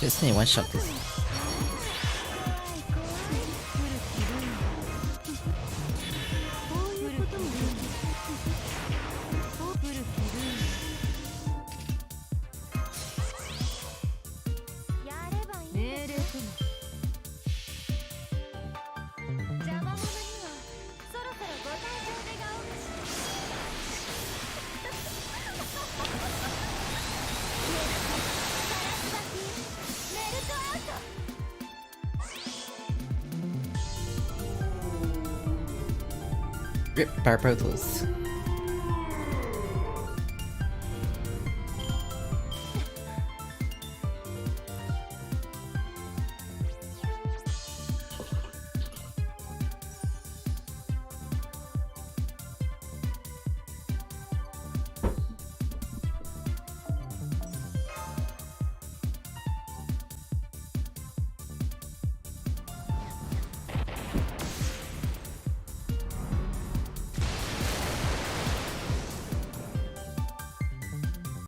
Just need one shot this. Rip Barbados.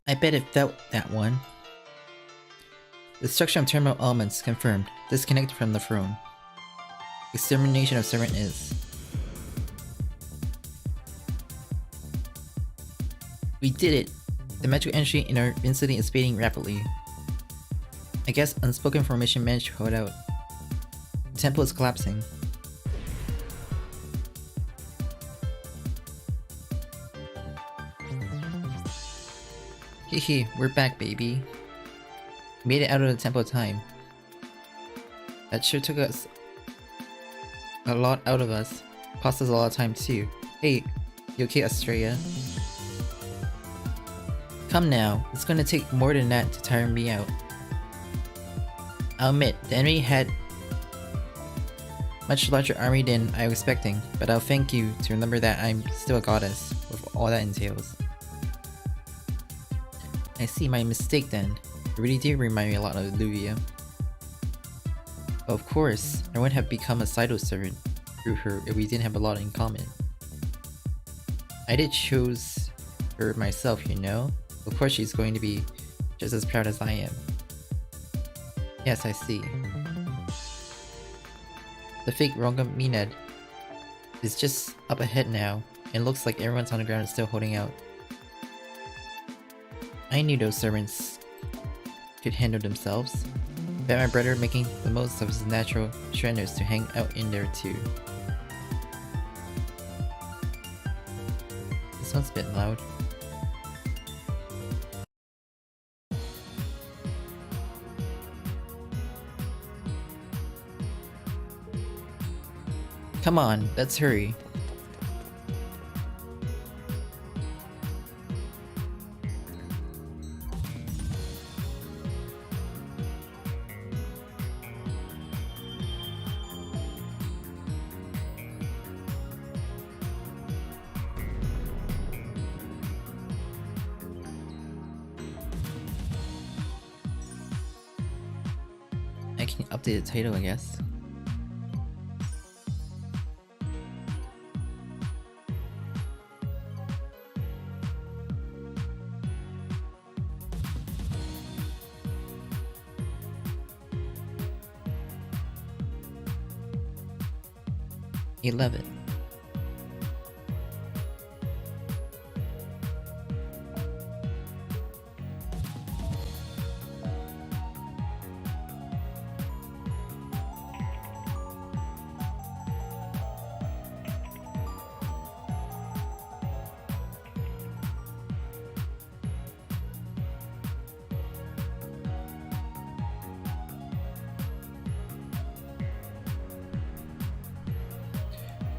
I bet it felt that one. Destruction of terminal elements confirmed. Disconnected from the throne. Extermination of servant is. We did it! The magical energy in our vicinity is fading rapidly. I guess unspoken formation managed to hold out. The temple is collapsing. Hehe, we're back, baby. We made it out of the temple in time. That sure took us a lot out of us. Cost us a lot of time too. Hey, you okay, Australia? Come now, it's gonna take more than that to tire me out. I'll admit, the enemy had much larger army than I was expecting, but I'll thank you to remember that I'm still a goddess, with all that entails. I see my mistake then. It really did remind me a lot of Luvia. Of course, I wouldn't have become a Cyto servant through her if we didn't have a lot in common. I did choose her myself, you know? Of course she's going to be just as proud as I am. Yes, I see. The fake Rongamined is just up ahead now, and looks like everyone's on the ground is still holding out. I knew those servants could handle themselves. Bet my brother making the most of his natural strength to hang out in there too. This one's a bit loud. Come on, let's hurry. I can update the title, I guess. $11.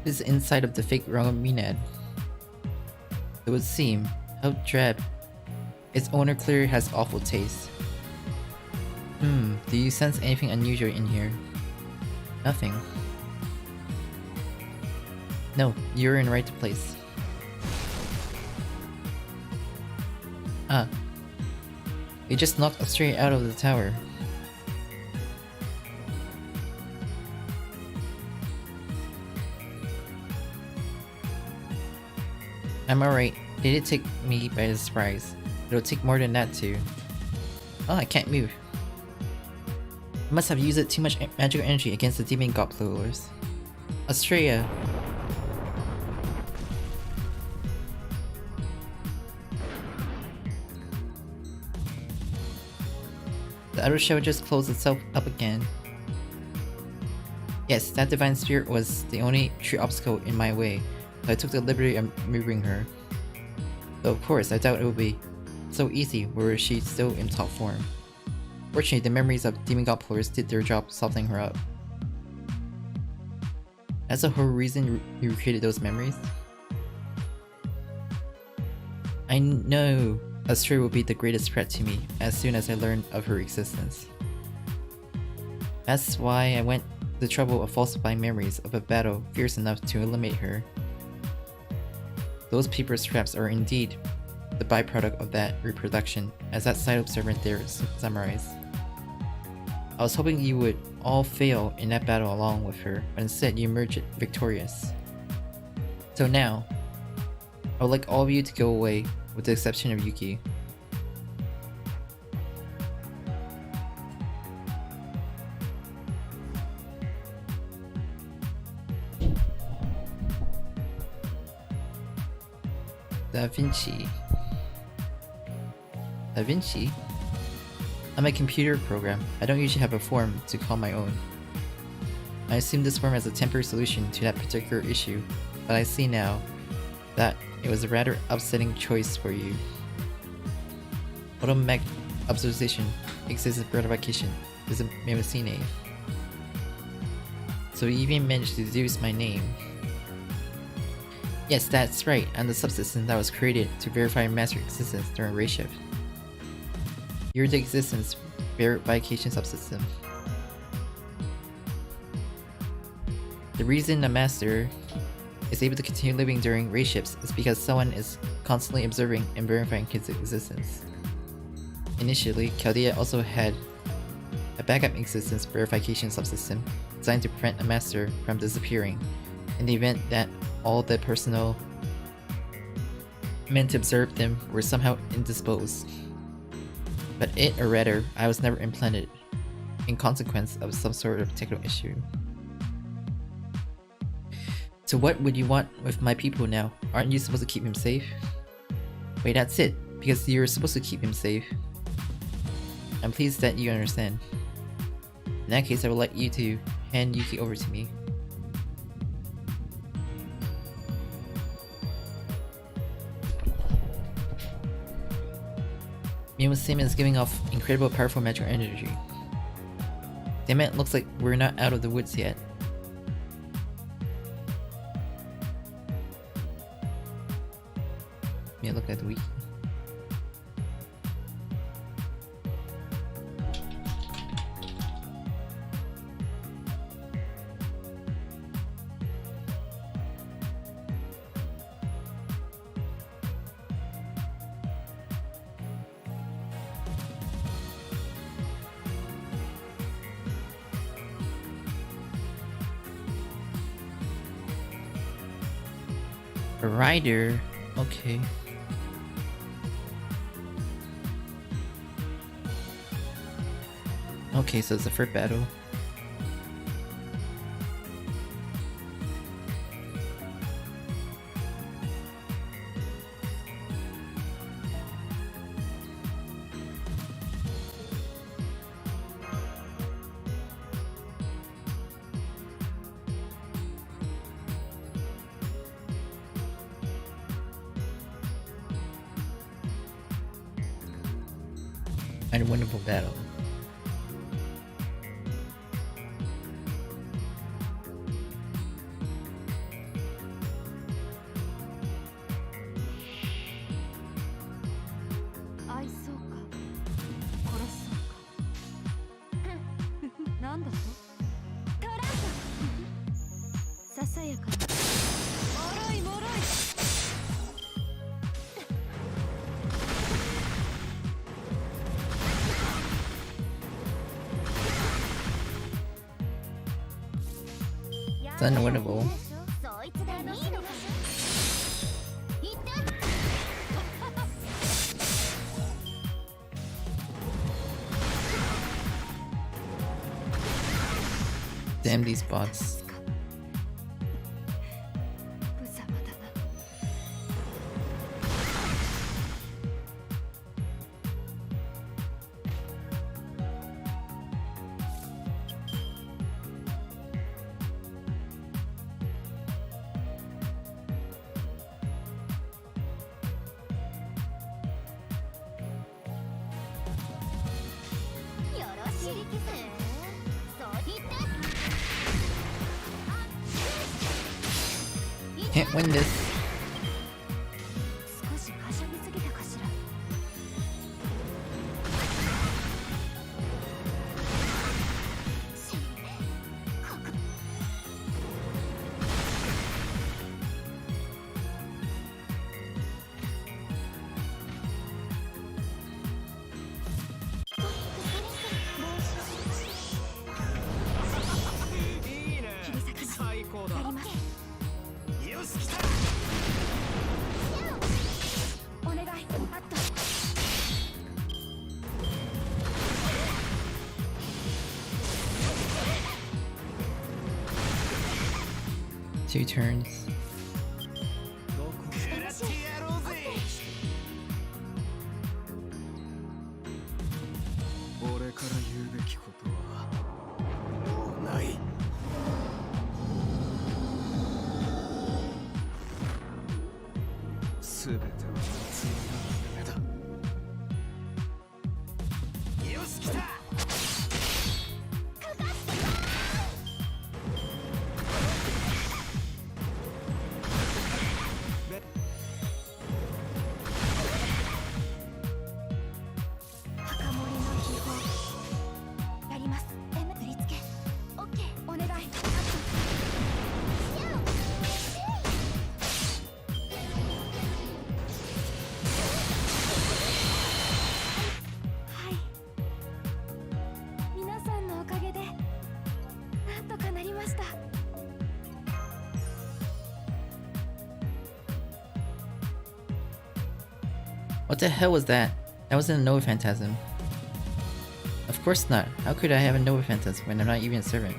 This is inside of the fake Rongamined. It would seem. How drab. Its owner clearly has awful taste. Do you sense anything unusual in here? Nothing. No, you're in the right place. Ah. We just knocked Australia out of the tower. I'm alright. They did take me by surprise. It'll take more than that too. Oh, I can't move. must have used too much magical energy against the demon gobblers. Australia. The outer shell just closed itself up again. Yes, that divine spirit was the only true obstacle in my way, so I took the liberty of moving her. Though of course, I doubt it would be so easy were she still in top form. Fortunately, the memories of demon gobblers did their job softening her up. That's the whole reason you recreated those memories? I know Australia will be the greatest threat to me as soon as I learned of her existence. That's why I went to the trouble of falsifying memories of a battle fierce enough to eliminate her. Those paper scraps are indeed the byproduct of that reproduction, as that side observant there summarized. I was hoping you would all fail in that battle along with her, but instead you emerged victorious. So now, I would like all of you to go away, with the exception of Yuki. Da Vinci? I'm a computer program. I don't usually have a form to call my own. I assumed this form as a temporary solution to that particular issue, but I see now that it was a rather upsetting choice for you. Automatic observation exists as verification is a Mimicine. So you even managed to deduce my name. Yes, that's right, I'm the subsystem that was created to verify master existence during race shift. You're the existence verification subsystem. The reason a master is able to continue living during race shifts is because someone is constantly observing and verifying his existence. Initially, Chaldea also had a backup existence verification subsystem designed to prevent a master from disappearing in the event that all the personnel meant to observe them were somehow indisposed. But it, or rather, I was never implanted, in consequence of some sort of technical issue. So what would you want with my people now? Aren't you supposed to keep him safe? Wait, that's it, because you're supposed to keep him safe. I'm pleased that you understand. In that case, I would like you to hand Yuki over to me. Mimicine is giving off incredible powerful magical energy. Damn it, looks like we're not out of the woods yet. Let me look at the wiki. A rider? Okay. Okay, so it's the first battle. Unwinnable battle. It's unwinnable. Damn these bots. Can't win this. Two turns. What the hell was that? That wasn't a Nova Phantasm. Of course not. How could I have a Nova Phantasm when I'm not even a servant?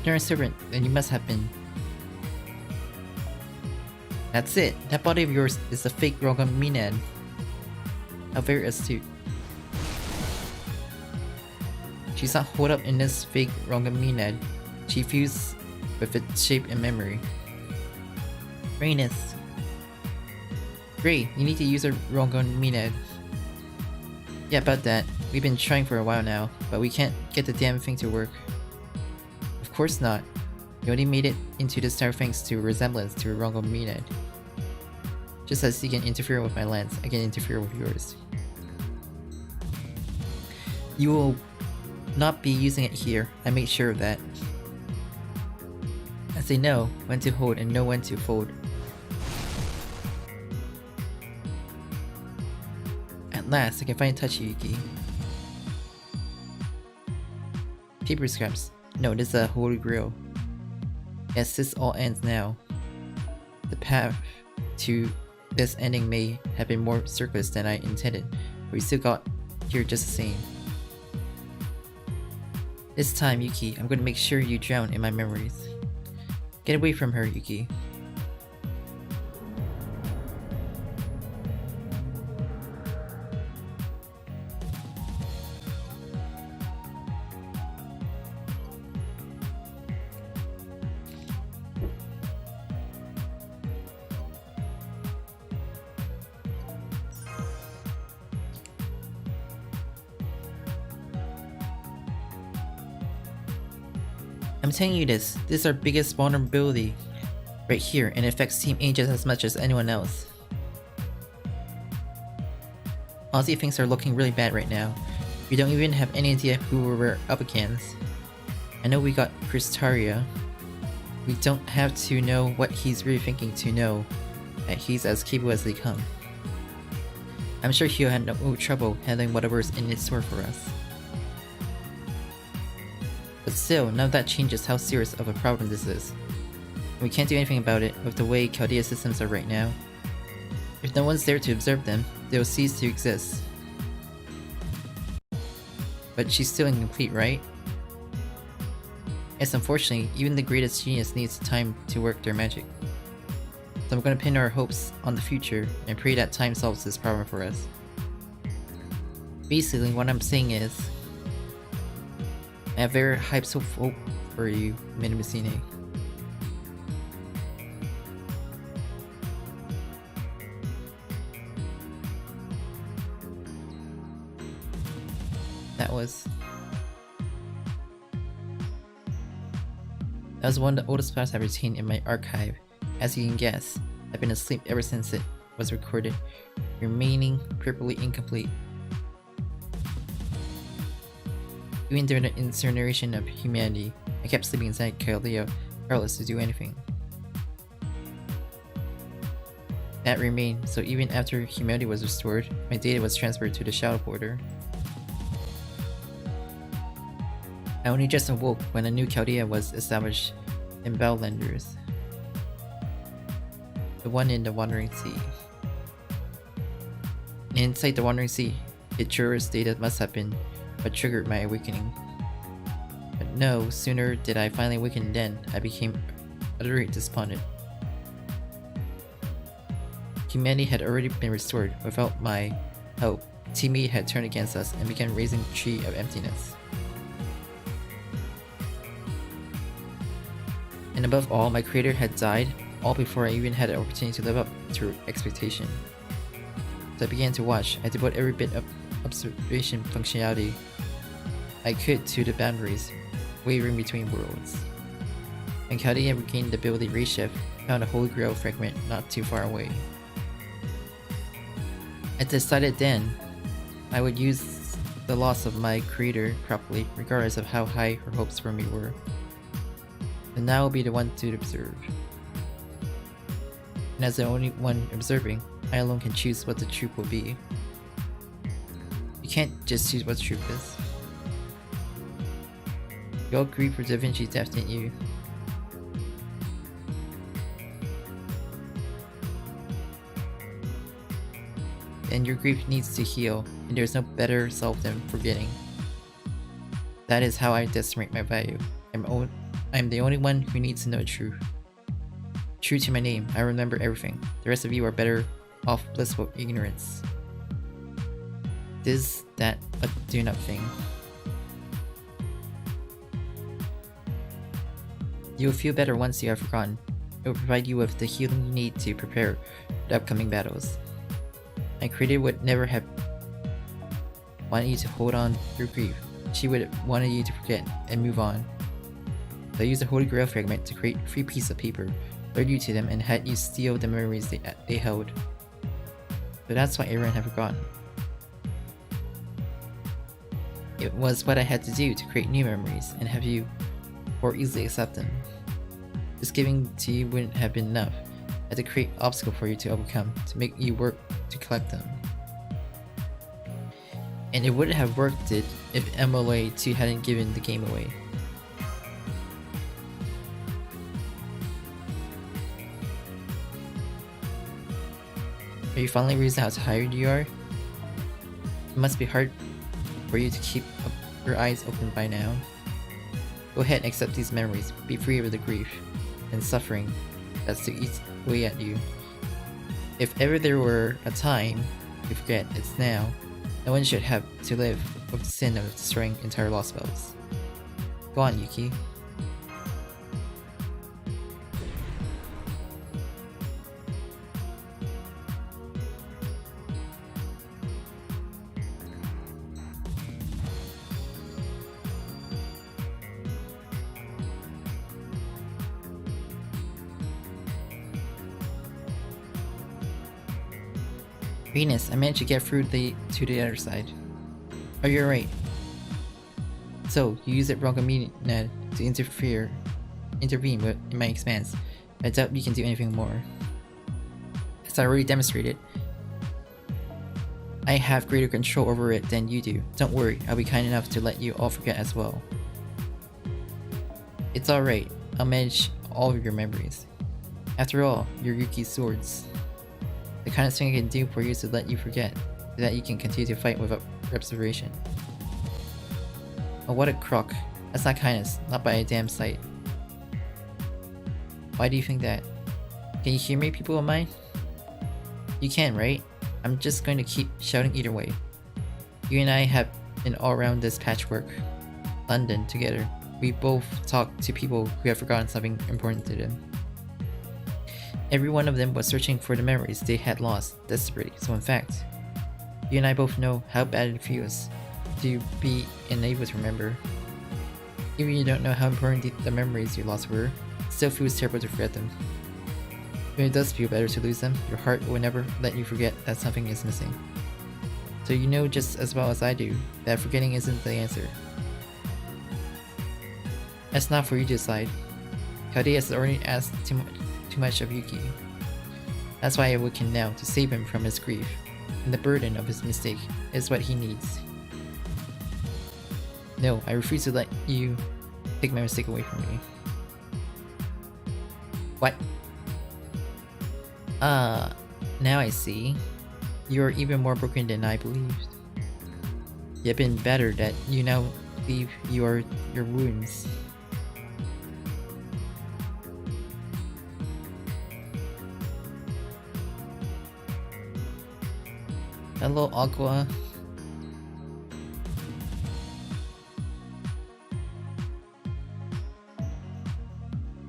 If you're a servant, then you must have been. That's it. That body of yours is a fake Vermillion. How very astute. She's not holed up in this fake Vermillion. She fused with its shape and memory. Brainless. Great, you need to use a Vermillion. Yeah, about that. We've been trying for a while now, but we can't get the damn thing to work. Of course not. You only made it into this tower thanks to resemblance to a Vermillion. Just as you can interfere with my lens, I can interfere with yours. You will not be using it here. I made sure of that. As they know when to hold and know when to fold. At last, I can finally touch you, Yuki. Paper scraps. No, this is a holy grail. Yes, this all ends now. The path to this ending may have been more circuitous than I intended, but we still got here just the same. This time, Yuki, I'm gonna make sure you drown in my memories. Get away from her, Yuki. I'm telling you this is our biggest vulnerability right here, and it affects Team A just as much as anyone else. Honestly, things are looking really bad right now. We don't even have any idea who we're up against. I know we got Kristaria. We don't have to know what he's really thinking to know that he's as capable as they come. I'm sure he'll have no trouble handling whatever's in its store for us. But still, none of that changes how serious of a problem this is. We can't do anything about it with the way Chaldea's systems are right now. If no one's there to observe them, they will cease to exist. But she's still incomplete, right? Yes, unfortunately, even the greatest genius needs time to work their magic. So I'm gonna pin our hopes on the future and pray that time solves this problem for us. Basically, what I'm saying is, I have very high hope for you, Minimicine. That was one of the oldest files I've retained in my archive. As you can guess, I've been asleep ever since it was recorded, remaining purposely incomplete. Even during the incineration of humanity, I kept sleeping inside Chaldea, powerless to do anything. That remained, so even after humanity was restored, my data was transferred to the Shadow Porter. I only just awoke when a new Chaldea was established in Bellenders, the one in the Wandering Sea. Inside the Wandering Sea, Hitchura's data must have been what triggered my awakening. But no sooner did I finally awaken than I became utterly despondent. Humanity had already been restored. Without my help, Teammate had turned against us and began raising the tree of emptiness. And above all, my creator had died, all before I even had an opportunity to live up to expectation. So I began to watch. I devoted every bit of observation functionality I could to the boundaries, wavering between worlds. And Chaldea regained the ability Reshift, found a Holy Grail fragment not too far away. I decided then I would use the loss of my creator properly, regardless of how high her hopes for me were. And now I'll be the one to observe. And as the only one observing, I alone can choose what the truth will be. You can't just choose what the truth is. You all grieve for Da Vinci's death, didn't you? And your grief needs to heal, and there's no better self than forgetting. That is how I decimate my value. I'm the only one who needs to know the truth. True to my name, I remember everything. The rest of you are better off blissful ignorance. This, that, but do nothing. You will feel better once you have forgotten. It will provide you with the healing you need to prepare for the upcoming battles. My creator would never have wanted you to hold on through grief. She would have wanted you to forget and move on. So I used the Holy Grail fragment to create 3 pieces of paper, lured you to them, and had you steal the memories they held. But that's why everyone had forgotten. It was what I had to do to create new memories and have you more easily accept them. Just giving to you wouldn't have been enough. I had to create obstacles for you to overcome, to make you work to collect them. And it wouldn't have worked it if MLA 2 hadn't given the game away. Are you finally realizing how tired you are? It must be hard for you to keep your eyes open by now. Go ahead and accept these memories. Be free of the grief and suffering that's to eat away at you. If ever there were a time to forget, it's now. No one should have to live with the sin of destroying entire lost spells. Go on, Yuki. Venus, I managed to get through to the other side. Oh, you're right. So, you use it Vermillion to intervene in my expanse. I doubt you can do anything more. As I already demonstrated, I have greater control over it than you do. Don't worry, I'll be kind enough to let you all forget as well. It's alright, I'll manage all of your memories. After all, you're Yuki's swords. The kind of thing I can do for you is to let you forget, so that you can continue to fight without reservation. Oh, what a crock. That's not kindness, not by a damn sight. Why do you think that? Can you hear me, people of mine? You can, right? I'm just going to keep shouting either way. You and I have been all around this patchwork London together. We both talked to people who have forgotten something important to them. Every one of them was searching for the memories they had lost desperately, so in fact, you and I both know how bad it feels to be unable to remember. Even if you don't know how important the memories you lost were, it still feels terrible to forget them. When it does feel better to lose them, your heart will never let you forget that something is missing. So you know just as well as I do that forgetting isn't the answer. That's not for you to decide. Kaude has already asked too much of Yuki. That's why I awaken now to save him from his grief, and the burden of his mistake is what he needs. No, I refuse to let you take my mistake away from me. What? Now I see. You're even more broken than I believed. You've been better that you now believe you are your wounds. Hello, Aqua.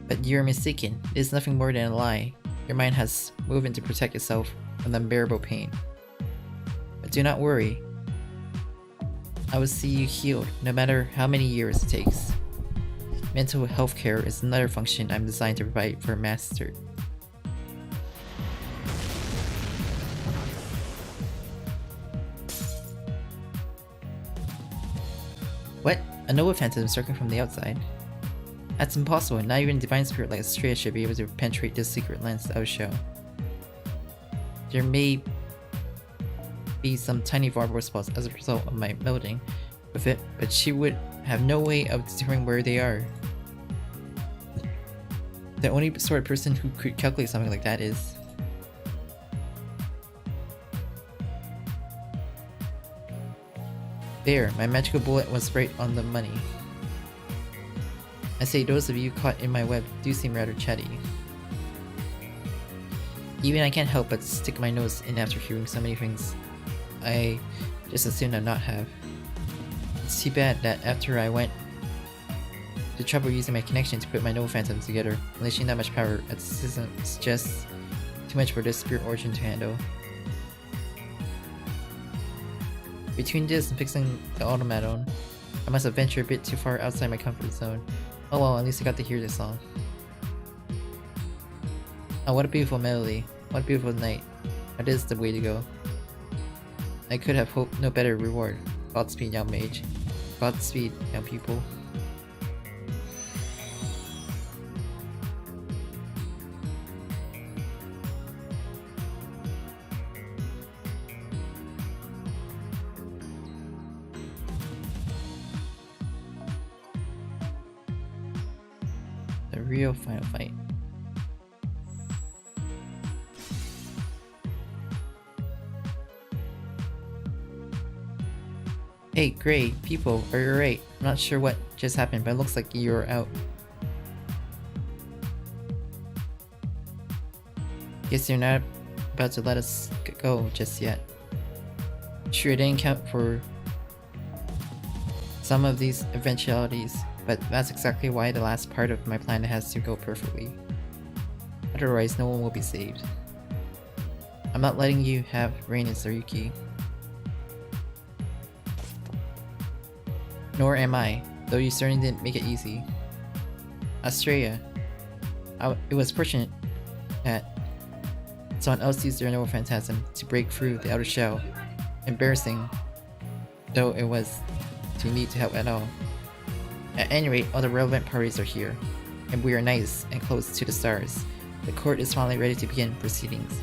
But you're mistaken. It is nothing more than a lie. Your mind has moved to protect itself from the unbearable pain. But do not worry. I will see you healed, no matter how many years it takes. Mental health care is another function I'm designed to provide for a master. What? A Nova Phantom circling from the outside? That's impossible. Not even a divine spirit like Astrea should be able to penetrate this secret lens I will show. There may be some tiny wildboris spots as a result of my melding with it, but she would have no way of determining where they are. The only sort of person who could calculate something like that is... There, my magical bullet was right on the money. I say those of you caught in my web do seem rather chatty. Even I can't help but stick my nose in after hearing so many things I just assumed I'd not have. It's too bad that after I went to trouble using my connection to put my Nova Phantoms together, unleashing that much power at system is just too much for this spirit origin to handle. Between this and fixing the automaton, I must have ventured a bit too far outside my comfort zone. Oh well, at least I got to hear this song. Oh, what a beautiful melody. What a beautiful night. That is the way to go. I could have hoped no better reward. Godspeed, young mage. Godspeed, young pupil. The real final fight. Hey, Gray, people, are you alright? I'm not sure what just happened, but it looks like you're out. Guess you're not about to let us go just yet. Sure, I didn't count for some of these eventualities, but that's exactly why the last part of my plan has to go perfectly. Otherwise, no one will be saved. I'm not letting you have Rain and Saruki. Nor am I, though you certainly didn't make it easy. Astrea. It was fortunate that someone else used their Nova Phantasm to break through the outer shell. Embarrassing, though it was to need to help at all. At any rate, all the relevant parties are here, and we are nice and close to the stars. The court is finally ready to begin proceedings.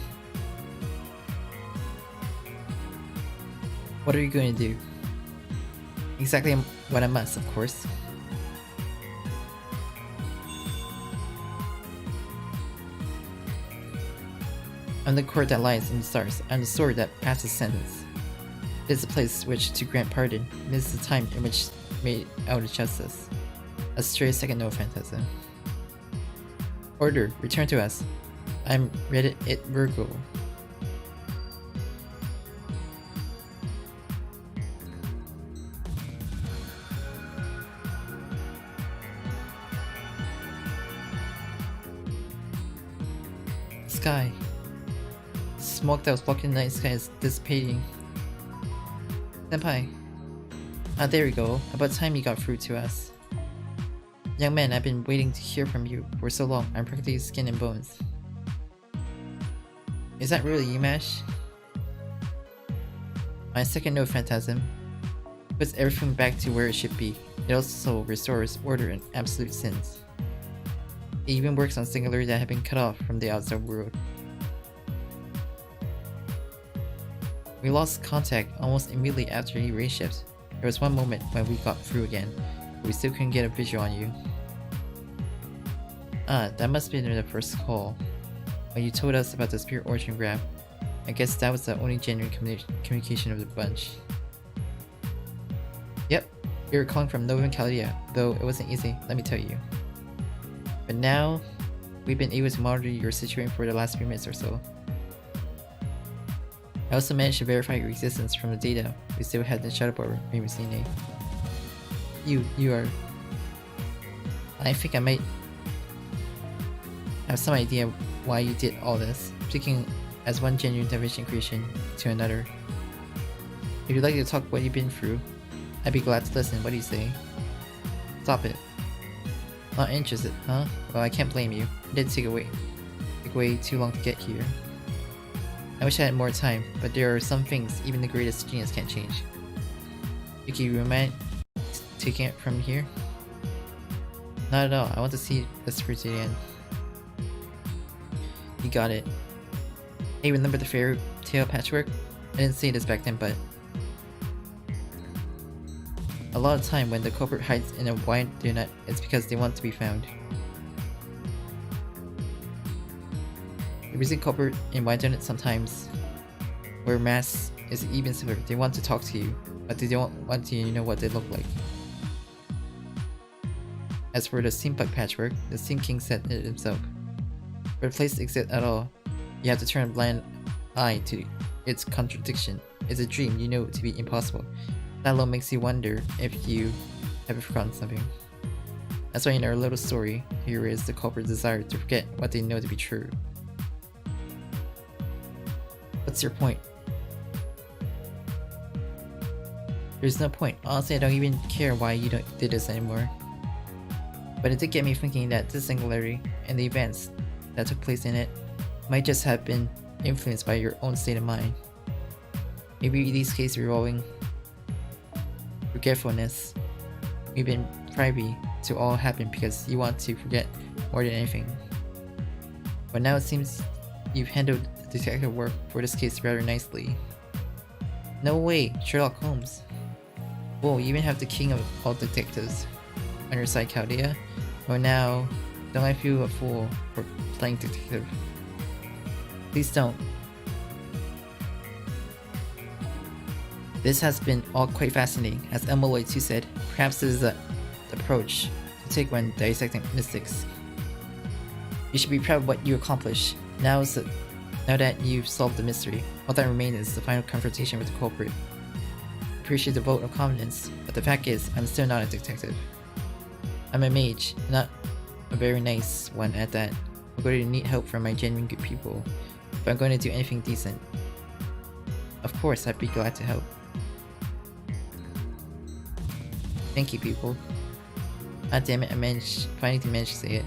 What are you going to do? Exactly what I must, of course. I'm the court that lies in the stars. I'm the sword that passes sentence. It is the place which to grant pardon. It is the time in which made out justice. A stray second no phantasm. Order, return to us. I'm Reddit it Virgo. Sky. Smoke that was blocking the night sky is dissipating. Senpai. Ah, there we go. About time you got through to us. Young man, I've been waiting to hear from you for so long. I'm practically skin and bones. Is that really you, Mash? My second no phantasm puts everything back to where it should be. It also restores order and absolute sense. It even works on Singularity that have been cut off from the outside world. We lost contact almost immediately after he race shift. There was one moment when we got through again, but we still couldn't get a visual on you. Ah, that must have been the first call. When you told us about the Spirit Origin grab, I guess that was the only genuine communication of the bunch. Yep, we were calling from Nova Caledia, though it wasn't easy, let me tell you. But now, we've been able to monitor your situation for the last few minutes or so. I also managed to verify your existence from the data we still had in the Shadowboard previously named. You are... I think I might have some idea why you did all this, taking as one genuine division creation to another. If you'd like to talk what you've been through, I'd be glad to listen. What do you say? Stop it. Not interested, huh? Well, I can't blame you. It did take way too long to get here. I wish I had more time, but there are some things even the greatest genius can't change. Yuki, you mind taking it from here? Not at all. I want to see this through to the end. You got it. Hey, remember the fairy tale patchwork? I didn't say this back then, but a lot of time when the culprit hides in a Whydunit, it's because they want to be found. The reason culprit in Whydunit sometimes wear masks is even simpler. They want to talk to you, but they don't want you to know what they look like. As for the steampunk patchwork, the Steam King said it himself. For the place to exist at all, you have to turn a blind eye to its contradiction. It's a dream you know to be impossible. That alone makes you wonder if you have forgotten something. That's why in our little story, here is the culprit's desire to forget what they know to be true. What's your point? There's no point. Honestly, I don't even care why you did this anymore. But it did get me thinking that this singularity and the events that took place in it might just have been influenced by your own state of mind. Maybe these cases revolving forgetfulness, we've been privy to all happen because you want to forget more than anything. But now it seems you've handled the detective work for this case rather nicely. No way, Sherlock Holmes. Whoa, you even have the king of all detectives on your side, Caldea. Well now, don't I feel a fool for playing detective? Please don't. This has been all quite fascinating. As Emily too said, perhaps this is the approach to take when dissecting mystics. You should be proud of what you accomplished. Now that you've solved the mystery, all that remains is the final confrontation with the culprit. Appreciate the vote of confidence, but the fact is, I'm still not a detective. I'm a mage, not a very nice one at that. I'm going to need help from my genuine good people if I'm going to do anything decent. Of course, I'd be glad to help. Thank you, people. Ah, damn it, I finally managed to say it.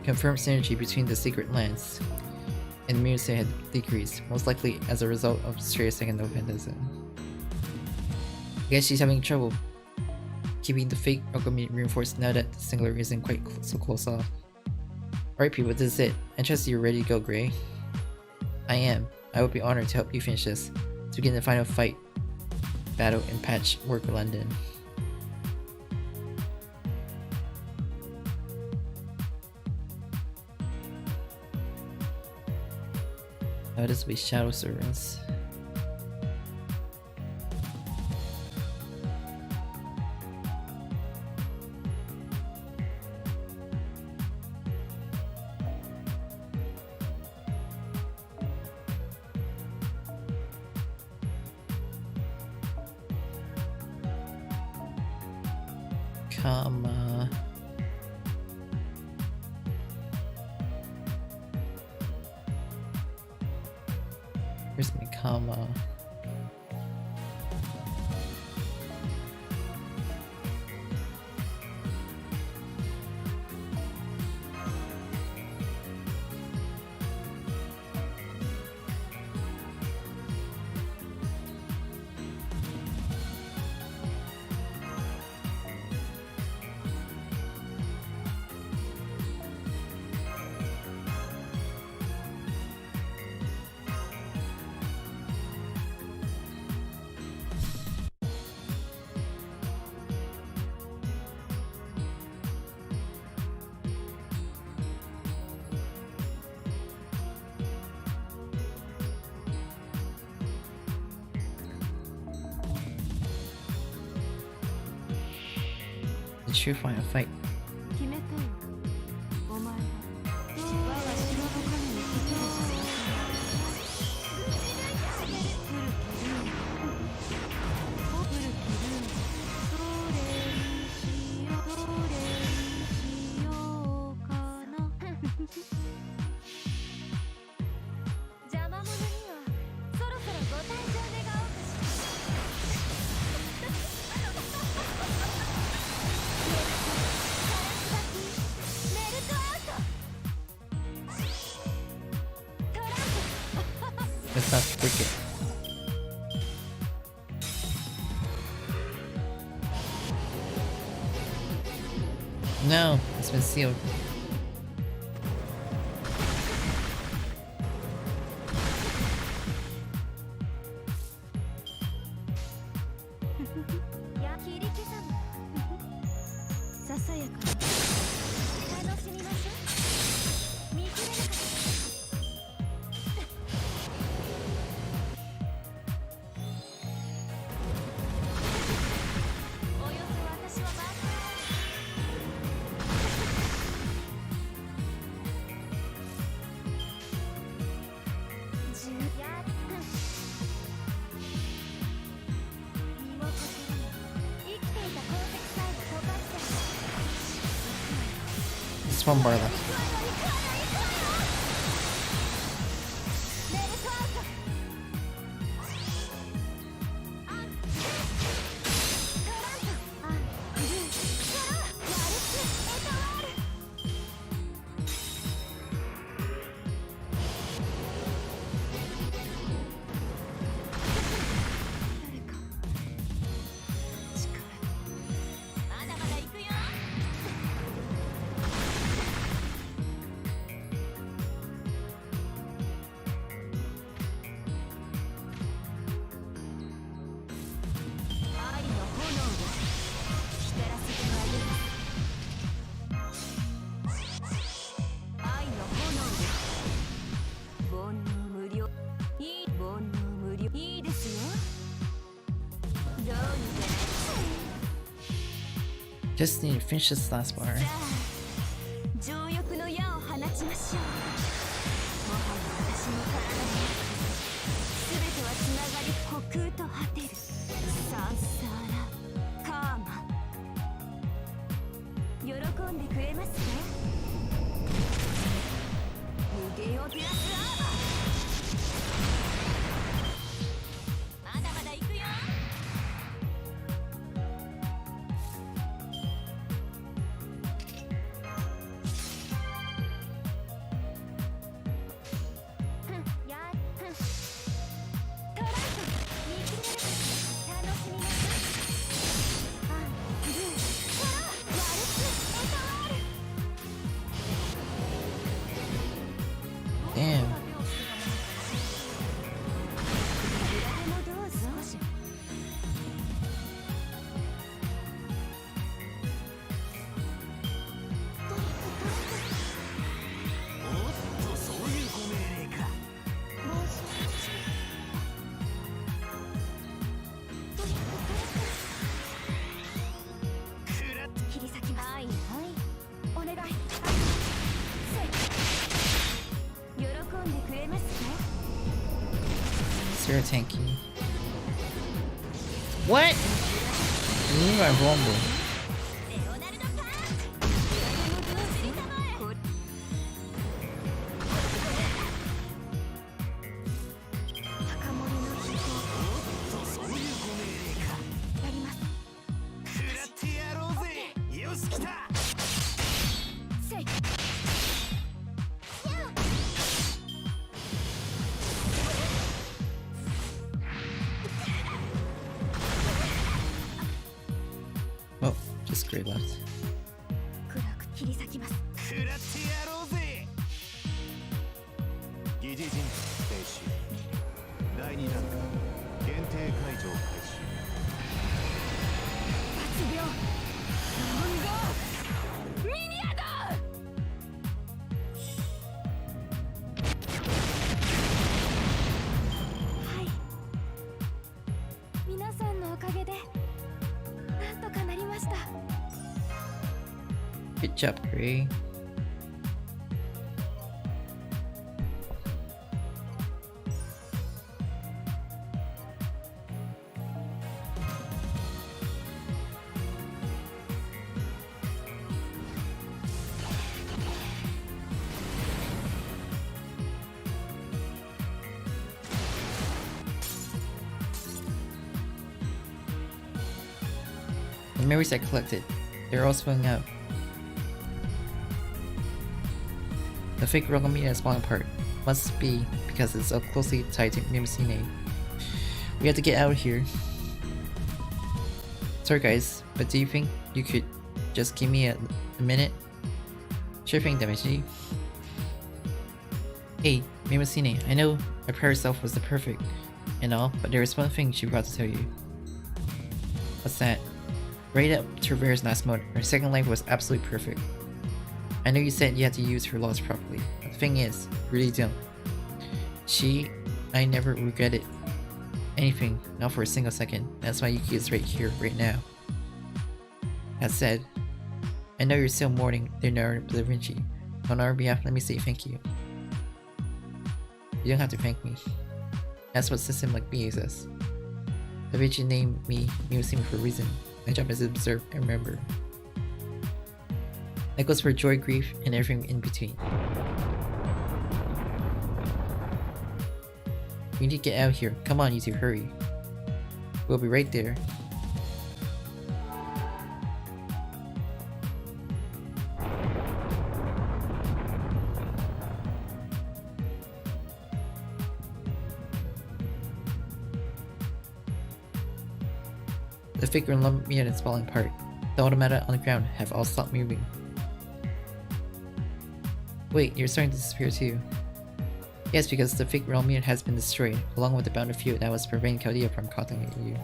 Confirmed synergy between the secret lands and the Mesiah had decreased, most likely as a result of Straya's second no phantasm. I guess she's having trouble keeping the fake alchemy reinforced now that the singular isn't quite so close off. Alright people, this is it. I trust you're ready to go, Gray. I am. I would be honored to help you finish this, to begin the final fight battle in Patchwork London. Now this will be Shadow Servants. become Where's Mikama? The true final fight. Let's not break it. No, it's been sealed. Just one bar left. Just need to finish this last bar. Damn. Zero tanky. What? You mean my Rumble? this gray left. 暗く切り裂きます。食らってやろうぜ。疑似人物停止。第2段階限定解除開始。8秒。ミニアだ。はい。皆さんのおかげでなんとかなりました。Good job, Gray. The memories I collected, they're all spilling out. The fake Vermillion is falling apart. Must be because it's so closely tied to Mesiah. We have to get out of here. Sorry guys, but do you think you could just give me a minute? Sure thing, Damaji. Hey, Mesiah, I know my prior self was the perfect and all, but there is one thing she forgot to tell you. What's that? Right up to Rare's last mode, her second life was absolutely perfect. I know you said you had to use her laws properly, but the thing is, you really don't. I never regretted anything, not for a single second. That's why Yuki is right here, right now. That said, I know you're still mourning the Da Vinci. On our behalf, let me say thank you. You don't have to thank me. That's what system like me exists. Da Vinci named me Mesiah for a reason. My job is to observe and remember. That goes for joy, grief, and everything in between. We need to get out of here. Come on, you two, hurry. We'll be right there. The figure in Vermillion is falling apart. The automata on the ground have all stopped moving. Wait, you're starting to disappear too. Yes, because the fake Vermillion has been destroyed, along with the bound of fuel that was preventing Chaldea from contacting you.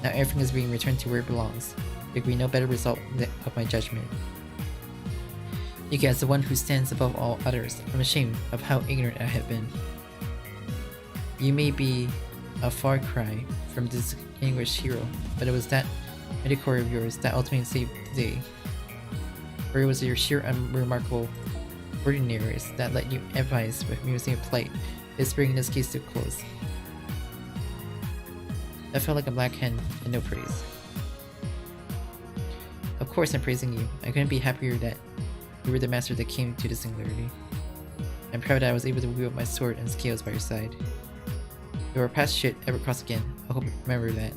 Now everything is being returned to where it belongs. There could be no better result of my judgment. Yuki, as the one who stands above all others, I'm ashamed of how ignorant I have been. You may be a far cry from this distinguished hero, but it was that metaphor of yours that ultimately saved the day. Or it was your sheer unremarkable ordinariness that let you empathize with Mesiah's plight is bringing this case to a close. That felt like a black hen and no praise. Of course I'm praising you. I couldn't be happier that you were the master that came to the Singularity. I'm proud that I was able to wield my sword and scales by your side. If our past shit ever cross again, I hope you remember that.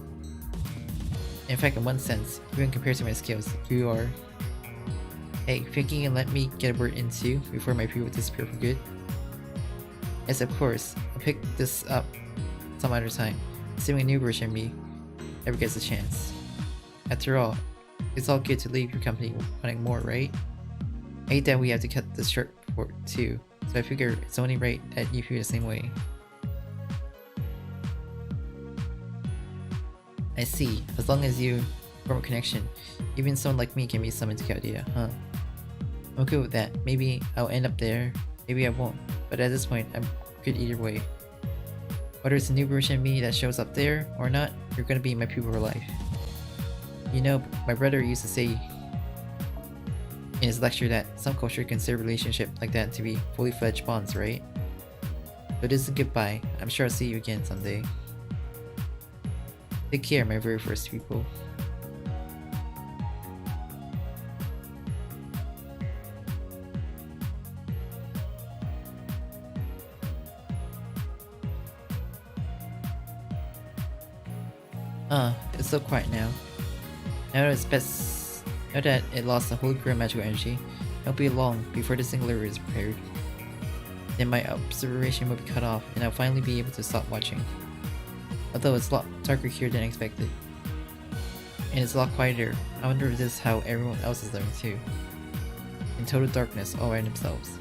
In fact, in one sense, even compared to my skills, you are... Hey, thinking you can let me get a word in too before my people disappear for good? Yes, of course. I'll pick this up some other time, assuming a new version of me ever gets a chance. After all, it's all good to leave your company wanting more, right? I hate that we have to cut this short too, so I figure it's only right that you feel the same way. I see. As long as you form a connection, even someone like me can be summoned to Chaldea, huh? I'm okay with that. Maybe I'll end up there, maybe I won't. But at this point, I'm good either way. Whether it's a new version of me that shows up there or not, you're gonna be my pupil for life. You know, my brother used to say in his lecture that some culture consider relationship like that to be fully fledged bonds, right? But this is a goodbye. I'm sure I'll see you again someday. Take care, my very first people. It's so quiet now. Now that it lost the holy grail magical energy, it won't be long before the Singularity is prepared. Then my observation will be cut off, and I'll finally be able to stop watching. Although it's a lot darker here than expected. and it's a lot quieter. I wonder if this is how everyone else is living too. In total darkness all by themselves.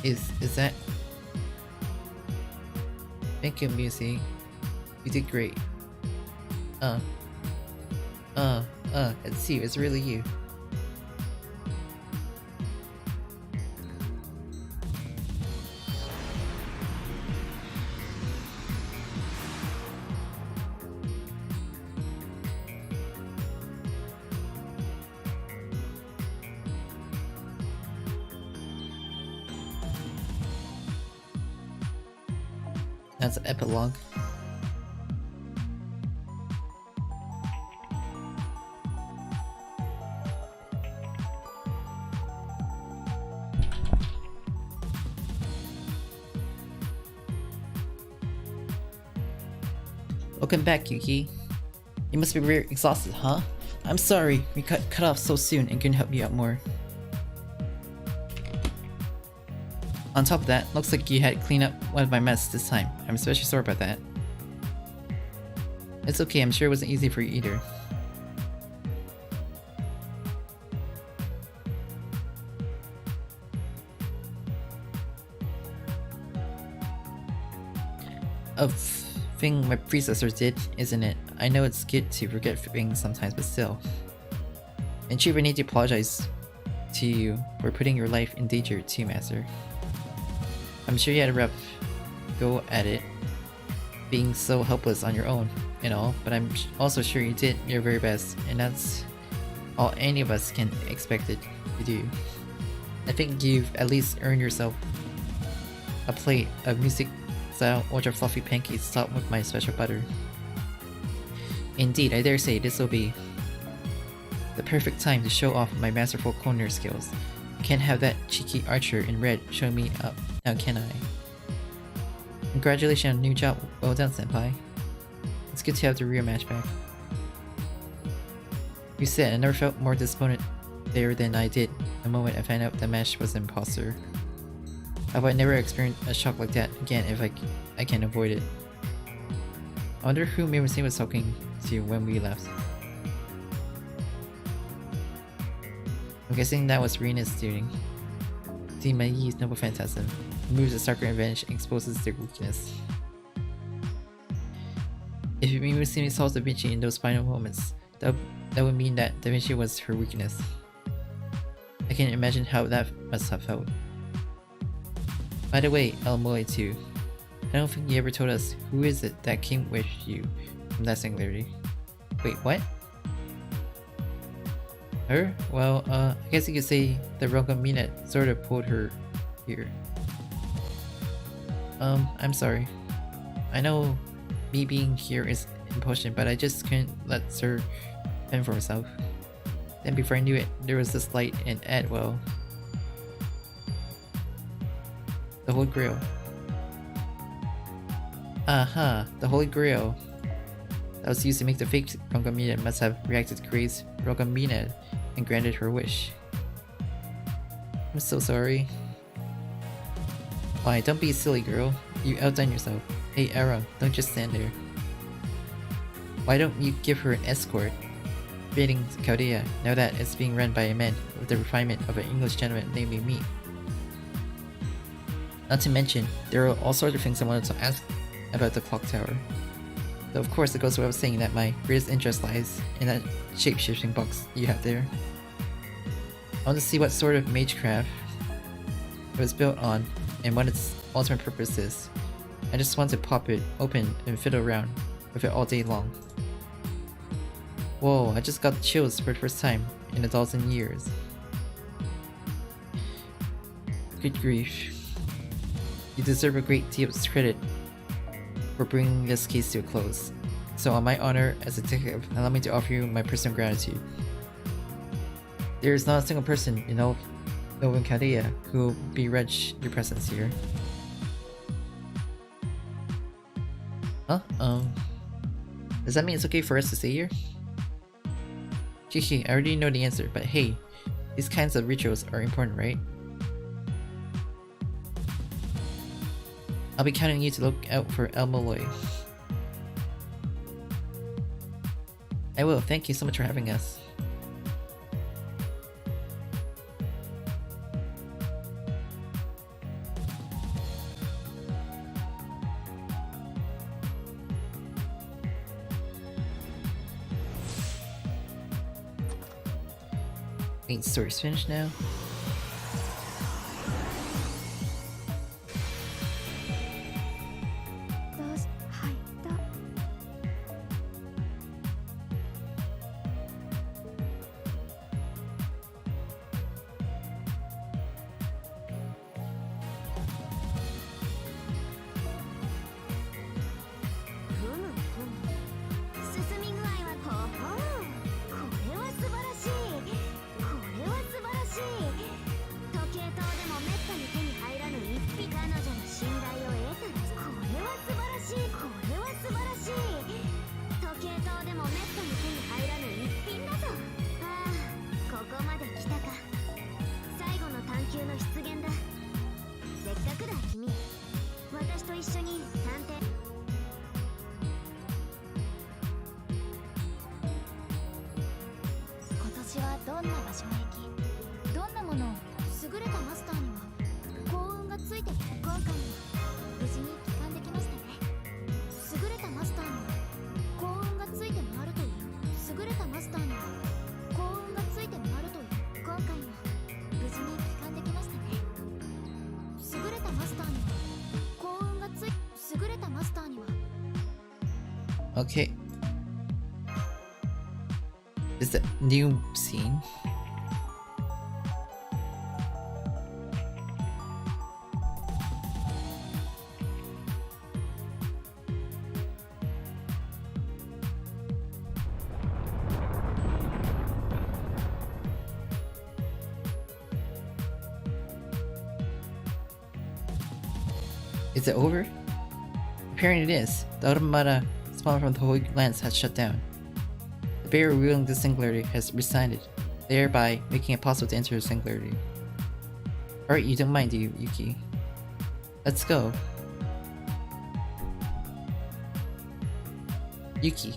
Is that... Thank you, Music. You did great. It's you, it's really you. That's an epilogue. Welcome back, Yuki. You must be very exhausted, huh? I'm sorry, we cut off so soon and couldn't help you out more. On top of that, looks like you had to clean up one of my mess this time. I'm especially sorry about that. It's okay, I'm sure it wasn't easy for you either. A thing my predecessors did, isn't it? I know it's good to forget things sometimes, but still. And she would need to apologize to you for putting your life in danger too, Master. I'm sure you had a rough go at it, being so helpless on your own and all, but I'm also sure you did your very best, and that's all any of us can expect it to do. I think you've at least earned yourself a plate of music-style ultra fluffy pancakes topped with my special butter. Indeed, I dare say this will be the perfect time to show off my masterful culinary skills. I can't have that cheeky archer in red showing me up, now can I? Congratulations on a new job, well done, senpai. It's good to have the real match back. You said I never felt more disappointed there than I did the moment I found out the match was an imposter. I would never experience a shock like that again if I can avoid it. I wonder who Mimosine was talking to when we left. I'm guessing that was Rena's doing. See Mei's noble phantasm. Removes the sacred advantage and exposes their weakness. If Mimosine solves Da Vinci in those final moments, that would mean that Da Vinci was her weakness. I can imagine how that must have felt. By the way, El Mole too. I don't think you ever told us who is it that came with you from that singularity. Wait, what? Her? Well, I guess you could say the Rogaminet sort of pulled her here. I'm sorry. I know me being here is impulsion, but I just couldn't let Sir fend for herself. Then before I knew it, there was this light and well, the Holy Grail. Aha, the Holy Grail that was used to make the fake Rogaminet must have reacted to Gray's Rogaminet and granted her wish. I'm so sorry. Why, don't be a silly girl. You outdone yourself. Hey Aaron, don't just stand there. Why don't you give her an escort? Fitting Chaldea, now that it's being run by a man with the refinement of an English gentleman namely me. Not to mention, there are all sorts of things I wanted to ask about the clock tower. Though of course it goes without saying that my greatest interest lies in that shape-shifting box you have there. I want to see what sort of magecraft it was built on and what its ultimate purpose is. I just want to pop it open and fiddle around with it all day long. Whoa, I just got chills for the first time in 1,000 years. Good grief. You deserve a great deal of credit for bringing this case to a close. So on my honor as a detective, allow me to offer you my personal gratitude. There is not a single person in all Nova Chaldea who will begrudge your presence here. Huh? Does that mean it's okay for us to stay here? Kiki, I already know the answer, but hey, these kinds of rituals are important, right? I'll be counting you to look out for El Molloy. I will. Thank you so much for having us. Main story's finished now. Okay. Is the new scene? Is it over? Apparently it is. The automata spawned from the Holy Lands has shut down. The barrier ruling the Singularity has resigned it, thereby making it possible to enter the Singularity. Alright, you don't mind, do you, Yuki? Let's go. Yuki.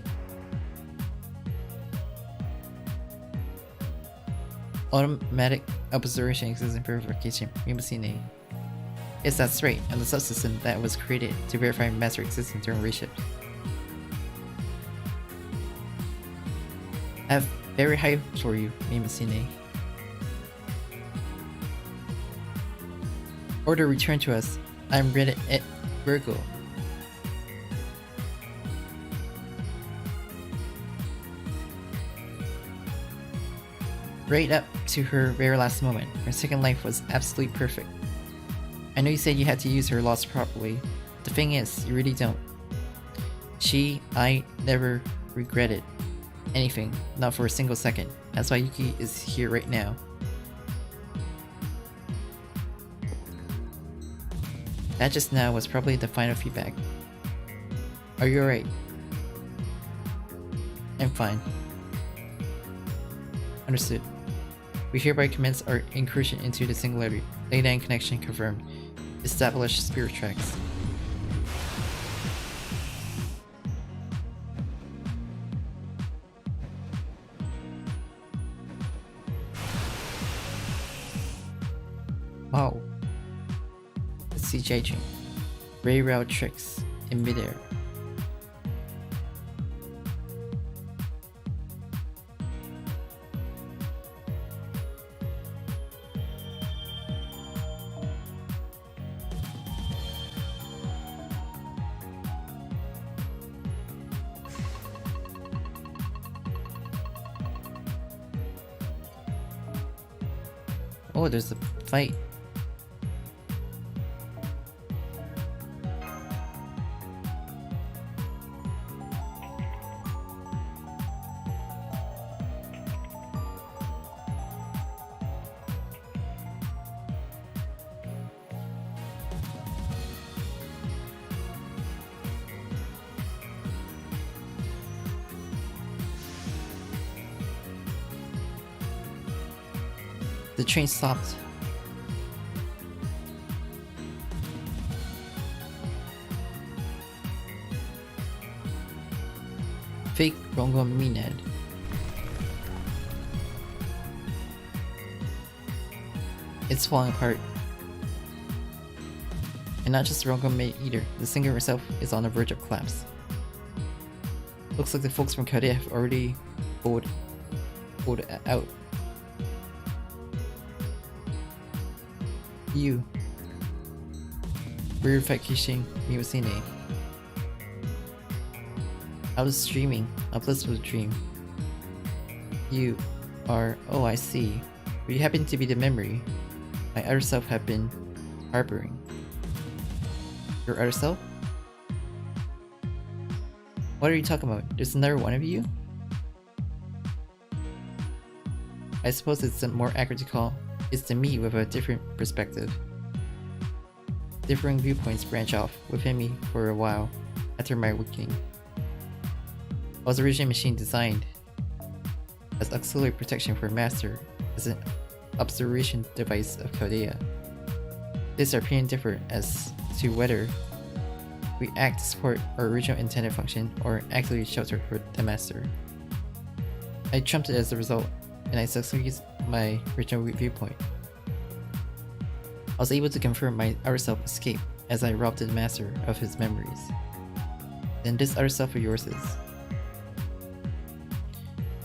Automatic observation exists in verification. We must see name. Yes, that's right, and the subsystem that was created to verify master existence during reshift. I have very high hopes for you, Mimosine. Order return to us. I'm ready at Virgo. Right up to her very last moment, her second life was absolutely perfect. I know you said you had to use her loss properly. The thing is, you really don't. I never regretted anything, not for a single second. That's why Yuki is here right now. That just now was probably the final feedback. Are you alright? I'm fine. Understood. We hereby commence our incursion into the Singularity. Leyline connection confirmed. Establish spirit tracks. Wow. Let's see JJ. Ray rail tricks in midair. Oh, there's a fight. The train stopped. fake Rongo Minad. It's falling apart. And not just Rongo Maid either, the singer herself is on the verge of collapse. Looks like the folks from Korea have already pulled out. You. rerun. I was dreaming a blissful dream. You are, oh I see, but you happen to be the memory my other self had been harboring. Your other self? What are you talking about? There's another one of you? I suppose it's more accurate to call it's the me with a different perspective. Differing viewpoints branch off within me for a while after my awakening. I was originally machine designed as auxiliary protection for Master as an observation device of Korea. This our opinion differ as to whether we act to support our original intended function or actively shelter for the Master. I trumped it as a result, and I successfully used my original viewpoint. I was able to confirm my other self escape as I robbed the Master of his memories. Then this other self of yours is.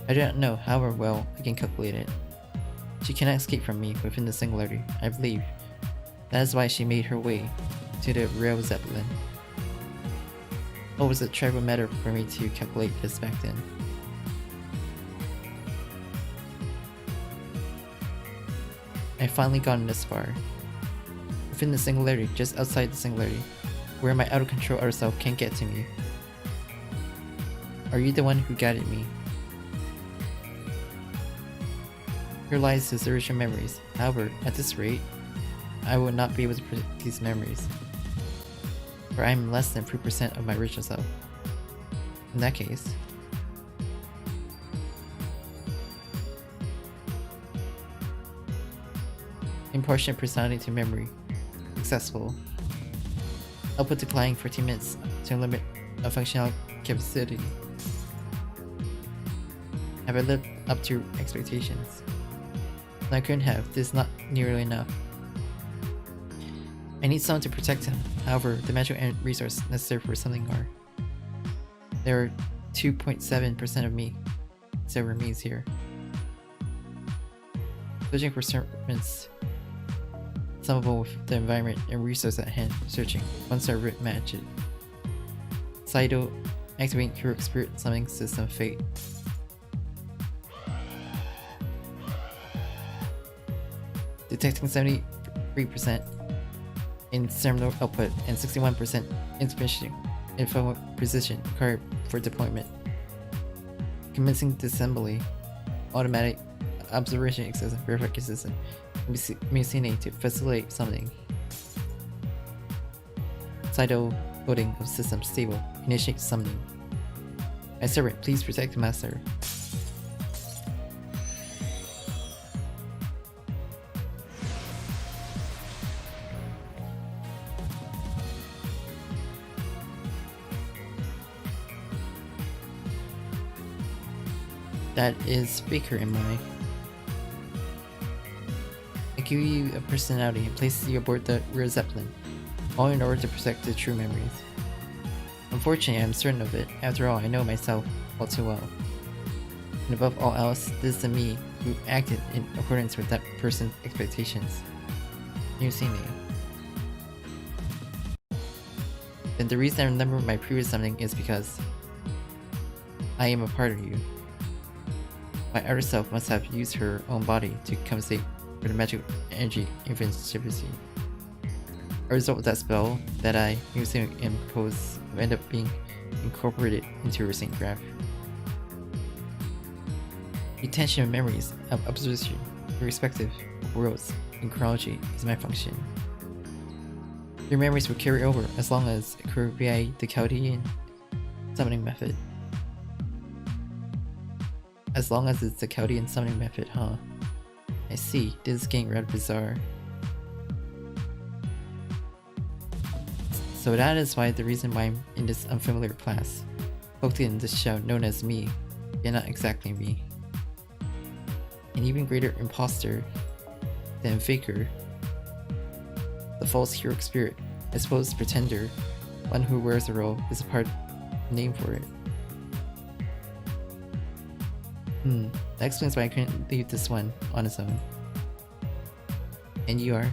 I do not know how well I can calculate it. She cannot escape from me within the Singularity, I believe. That is why she made her way to the rail zeppelin. It was a trivial matter for me to calculate this back then. I finally gotten this far. Within the Singularity, just outside the Singularity, where my out-of-control other self can't get to me. Are you the one who guided me? Here lies his original memories. However, at this rate, I will not be able to predict these memories. For I am less than 3% of my original self. In that case, impartial personality to memory. Successful. Output declining 14 minutes to limit of functional capacity. Have I lived up to expectations? No, I couldn't have. This is not nearly enough. I need someone to protect him. However, the magical resource necessary for something are. There are 2.7% of me that remains here. Searching for servants summable with the environment and resource at hand. Searching. Once our route match it. Saito, activating heroic spirit summoning system fate. Detecting 73% in terminal output and 61% insufficient info precision required for deployment. Commencing disassembly. Automatic observation access and verification system. Mesiah to facilitate summoning. Saito loading of system stable. Initiate summoning. My servant, please protect the Master. That is Baker in my. I give you a personality and place you aboard the rear zeppelin, all in order to protect the true memories. Unfortunately, I am certain of it. After all, I know myself all too well. And above all else, this is the me who acted in accordance with that person's expectations. You see me. Then the reason I remember my previous summoning is because I am a part of you. My other self must have used her own body to compensate for the magic energy invincibility. A result of that spell that I, using and compose, will end up being incorporated into her Saint graph. Retention of memories of observation, irrespective of worlds and chronology, is my function. Your memories will carry over as long as it occur via the Chaldean summoning method. As long as it's the Chaldean summoning method, huh? I see, this is getting rather bizarre. So that is why the reason why I'm in this unfamiliar class. Poked in this show known as me, yet not exactly me. An even greater imposter than Faker, the false heroic spirit, I suppose pretender, one who wears a role is a part name for it. That explains why I couldn't leave this one on its own. And you are?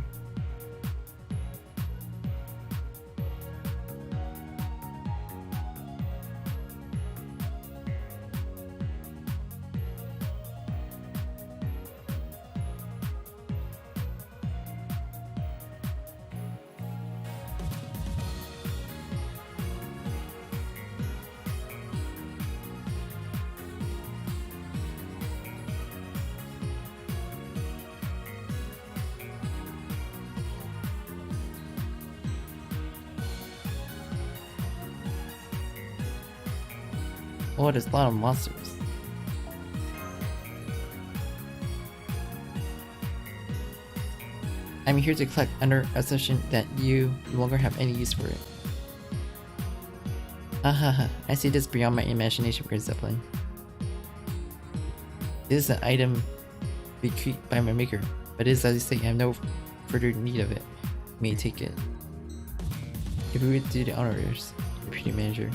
Oh, there's a lot of monsters. I'm here to collect under assumption that you no longer have any use for it. Ahaha, I see this beyond my imagination for Zeppelin. This is an item bequeathed by my maker, but it is as you say, I have no further need of it. You may take it. If we would do the honors, Deputy Manager.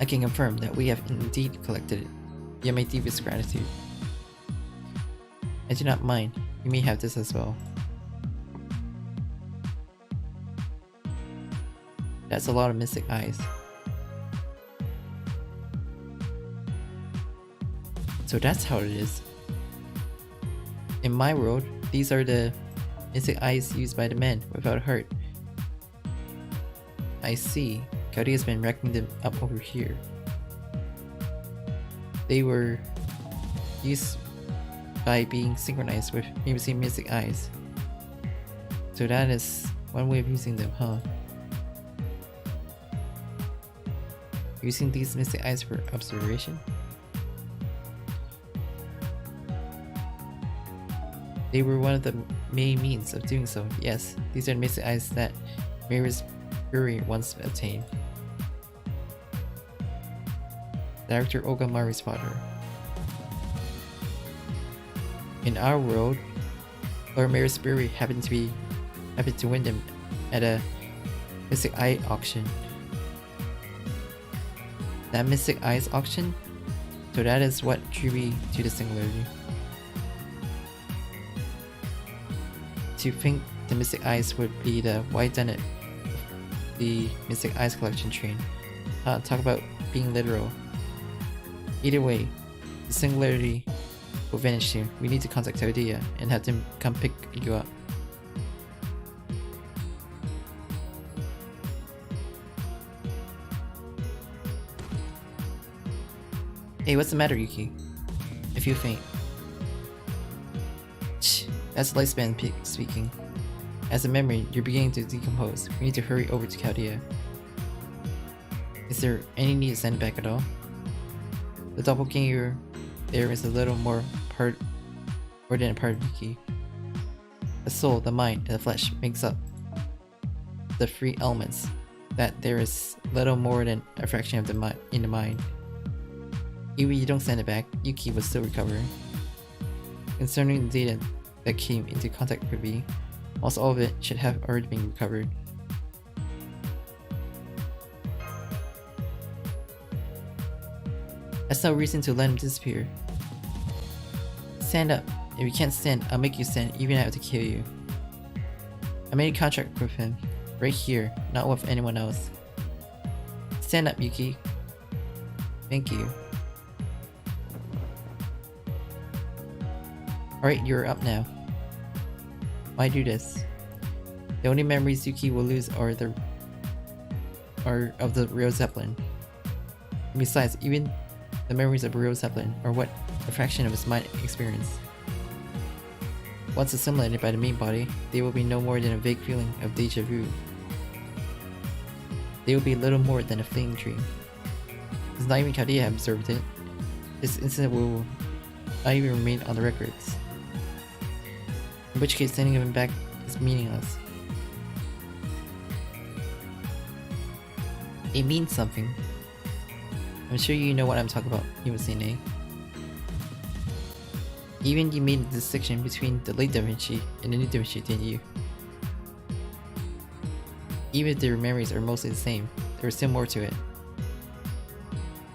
I can confirm that we have indeed collected it. You have my deepest gratitude. I do not mind. You may have this as well. That's a lot of mystic eyes. So that's how it is. In my world, these are the mystic eyes used by the men without heart. I see. Cody has been racking them up over here. They were used by being synchronized with maybe mystic eyes. So that is one way of using them, huh? Using these mystic eyes for observation? They were one of the main means of doing so. Yes, these are mystic eyes that Mary's brewery once obtained. Director Ogamari's father. In our world, Lord Mayor's brewery happened to win them at a Mystic Eye auction. That Mystic Eyes auction? So that is what drew me to the Singularity. To think the Mystic Eyes would be the Whydunit, the Mystic Eyes collection train. Talk about being literal. Either way, the Singularity will vanish soon. We need to contact Taudia and have them come pick you up. Hey, what's the matter, Yuki? I feel faint. Shh, that's Lifespan speaking. As a memory, you're beginning to decompose. We need to hurry over to Chaldea. Is there any need to send it back at all? The doppelganger there is a little more than a part of Yuki. The soul, the mind, and the flesh makes up the three elements. That there is little more than a fraction of the in the mind. Even if you don't send it back, Yuki will still recover. Concerning the data that came into contact with me, almost all of it should have already been recovered. That's no reason to let him disappear. Stand up. If you can't stand, I'll make you stand even if I have to kill you. I made a contract with him. Right here, not with anyone else. Stand up, Yuki. Thank you. Alright, you're up now. Why do this? The only memories Yuki will lose are of the real Zeppelin. And besides, even the memories of real Zeppelin are what a fraction of his mind experience. Once assimilated by the main body, they will be no more than a vague feeling of deja vu. They will be little more than a fleeting dream. Since not even Chaldea observed it, this incident will not even remain on the records. In which case sending him back is meaningless. It means something. I'm sure you know what I'm talking about, Yuwanti. Even you made a distinction between the late Da Vinci and the new Da Vinci, didn't you? Even if their memories are mostly the same, there is still more to it.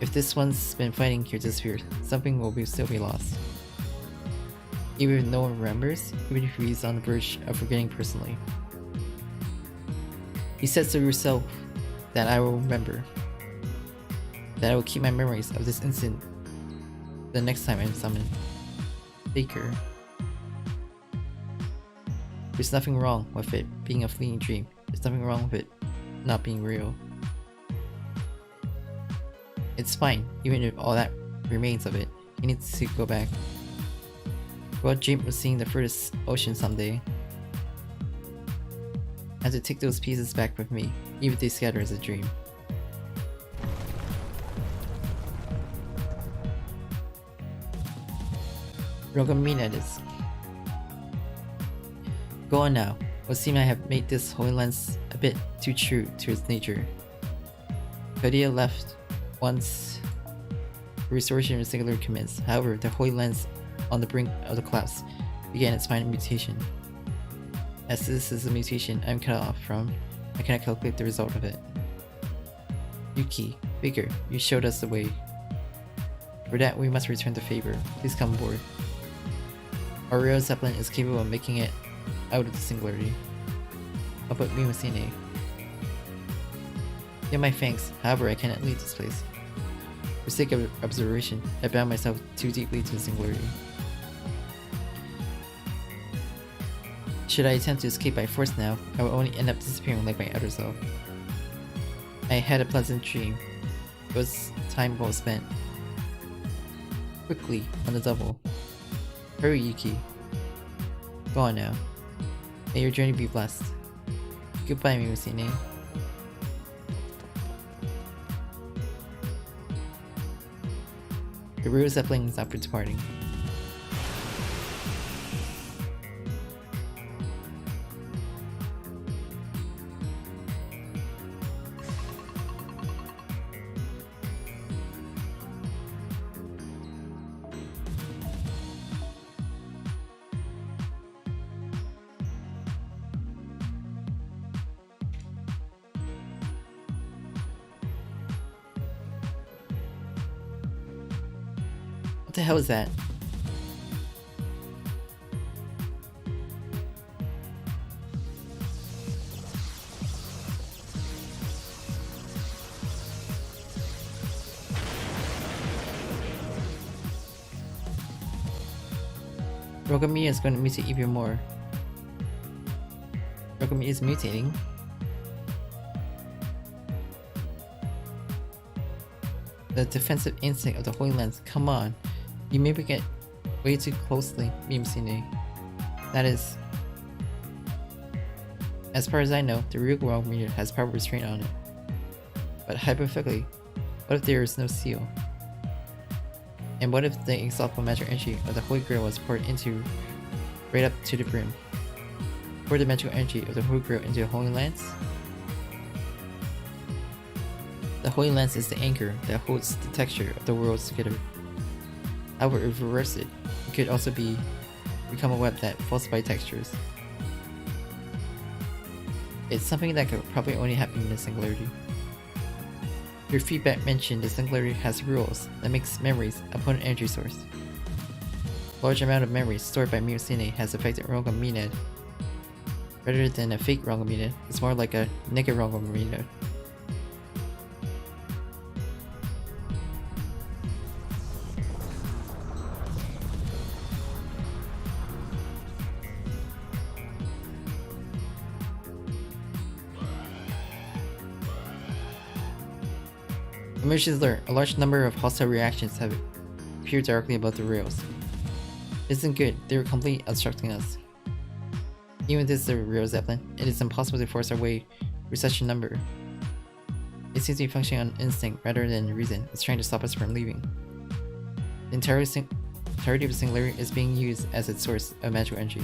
If this one's been fighting here disappeared, something will still be lost. Even if no one remembers, even if he's on the verge of forgetting personally. You said so yourself that I will remember. That I will keep my memories of this incident the next time I'm summoned. Faker. There's nothing wrong with it being a fleeting dream. There's nothing wrong with it not being real. It's fine, even if all that remains of it. He needs to go back. Well, dream of seeing the furthest ocean someday. I have to take those pieces back with me, even if they scatter as a dream. Vermillion is. Go on now. It would seem I have made this holy lens a bit too true to its nature. Habriiel left once restoration of Singularity commenced. However, the holy lens on the brink of the collapse began its final mutation. As this is a mutation I'm cut off from, I cannot calculate the result of it. Yuki, Baker, you showed us the way. For that, we must return the favor. Please come aboard. Our rail zeppelin is capable of making it out of the singularity. How about me, Mesiah? Yeah, my thanks. However, I cannot leave this place. For sake of observation, I bound myself too deeply to the singularity. Should I attempt to escape by force now, I will only end up disappearing like my other self. I had a pleasant dream. It was time well spent. Quickly, on the double. Hurry, Yuki. Go on now. May your journey be blessed. Goodbye, Mesiah. The real zeppelin is up for departing. What the hell is that? Vermillion is going to mutate even more. Vermillion is mutating. The defensive instinct of the Holy Lens. Come on. You maybe get way too closely, Mesiah. That is, as far as I know, the real Vermillion has power restraint on it. But hypothetically, what if there is no seal? And what if the exaltable magical energy of the Holy Grail was poured into right up to the brim? Pour the magical energy of the Holy Grail into the Holy Lance? The Holy Lance is the anchor that holds the texture of the worlds together. However, if reverse it could also become a web that falsifies textures. It's something that could probably only happen in the Singularity. Your feedback mentioned the Singularity has rules that makes memories a potent energy source. Large amount of memories stored by Mesiah has affected Vermillion. Rather than a fake Vermillion, it's more like a naked Vermillion. Emergence alert. A large number of hostile reactions have appeared directly above the rails. It isn't good. They are completely obstructing us. Even if this is a real zeppelin, it is impossible to force our way through such a number. It seems to be functioning on instinct rather than reason. It's trying to stop us from leaving. The entirety of the Singularity is being used as its source of magical energy.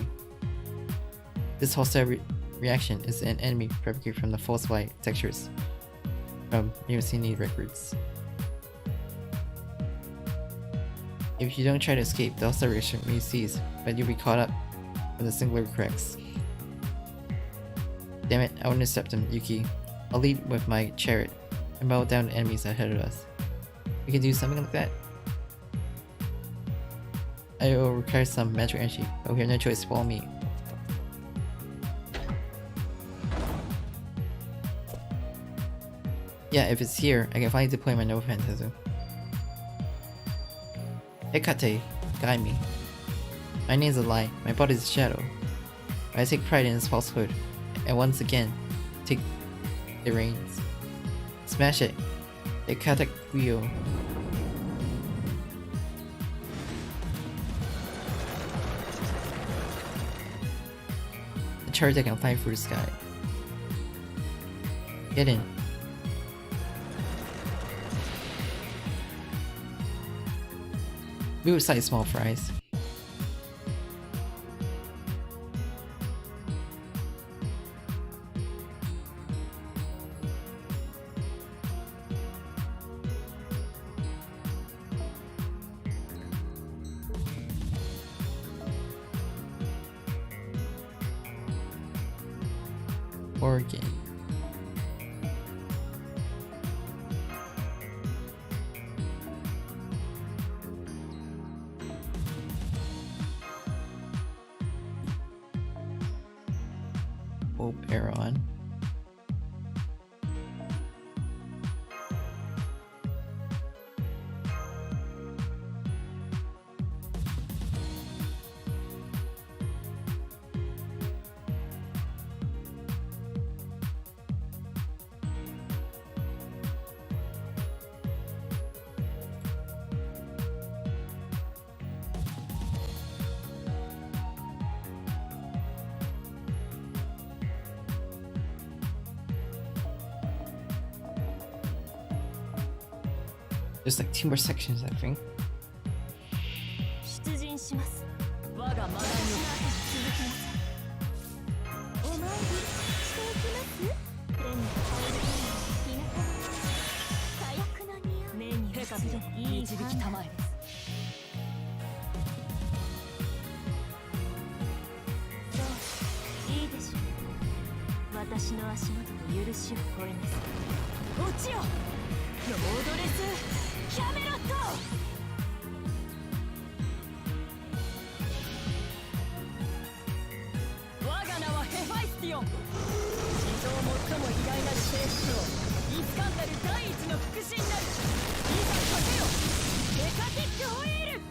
This hostile reaction is an enemy propagated from the false light textures from Untitled Records. If you don't try to escape, the hostile reaction may cease, but you'll be caught up in the singular cracks. Damn it, I will intercept him, Yuki. I'll lead with my chariot and mow down the enemies ahead of us. We can do something like that? I will require some magic energy, but we have no choice, follow me. Yeah, if it's here, I can finally deploy my Nova Phantasm. Hecate, guide me. My name's a lie, my body's a shadow. But I take pride in its falsehood, and once again, take the reins. Smash it! Hecate wheel. A chariot that can fly through the sky. Get in. We would size small fries. Oregon. Oberon. There's like 2 more sections, I think. 出陣します。我が学びを続きます。お参りしていきます。天に帰る日向火薬の匂い。目に映るいい導きたまえです。そういいでしょう。私の足元で許しを請います。落ちよ。ロードレス。キャメロット。我が名はヘファイスティオン。史上最も偉大なる征服王イスカンダル第一の腹心なる。いざかけよメカティックホイール。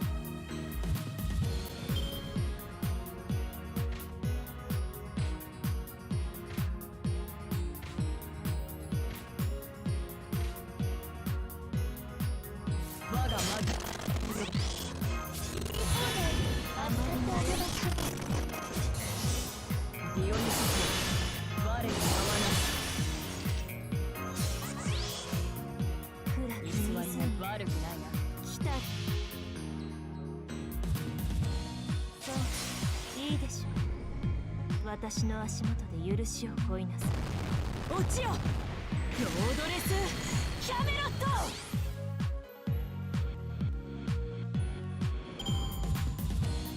私の足元で許しを請いなさい。落ちよロードレスキャメロット。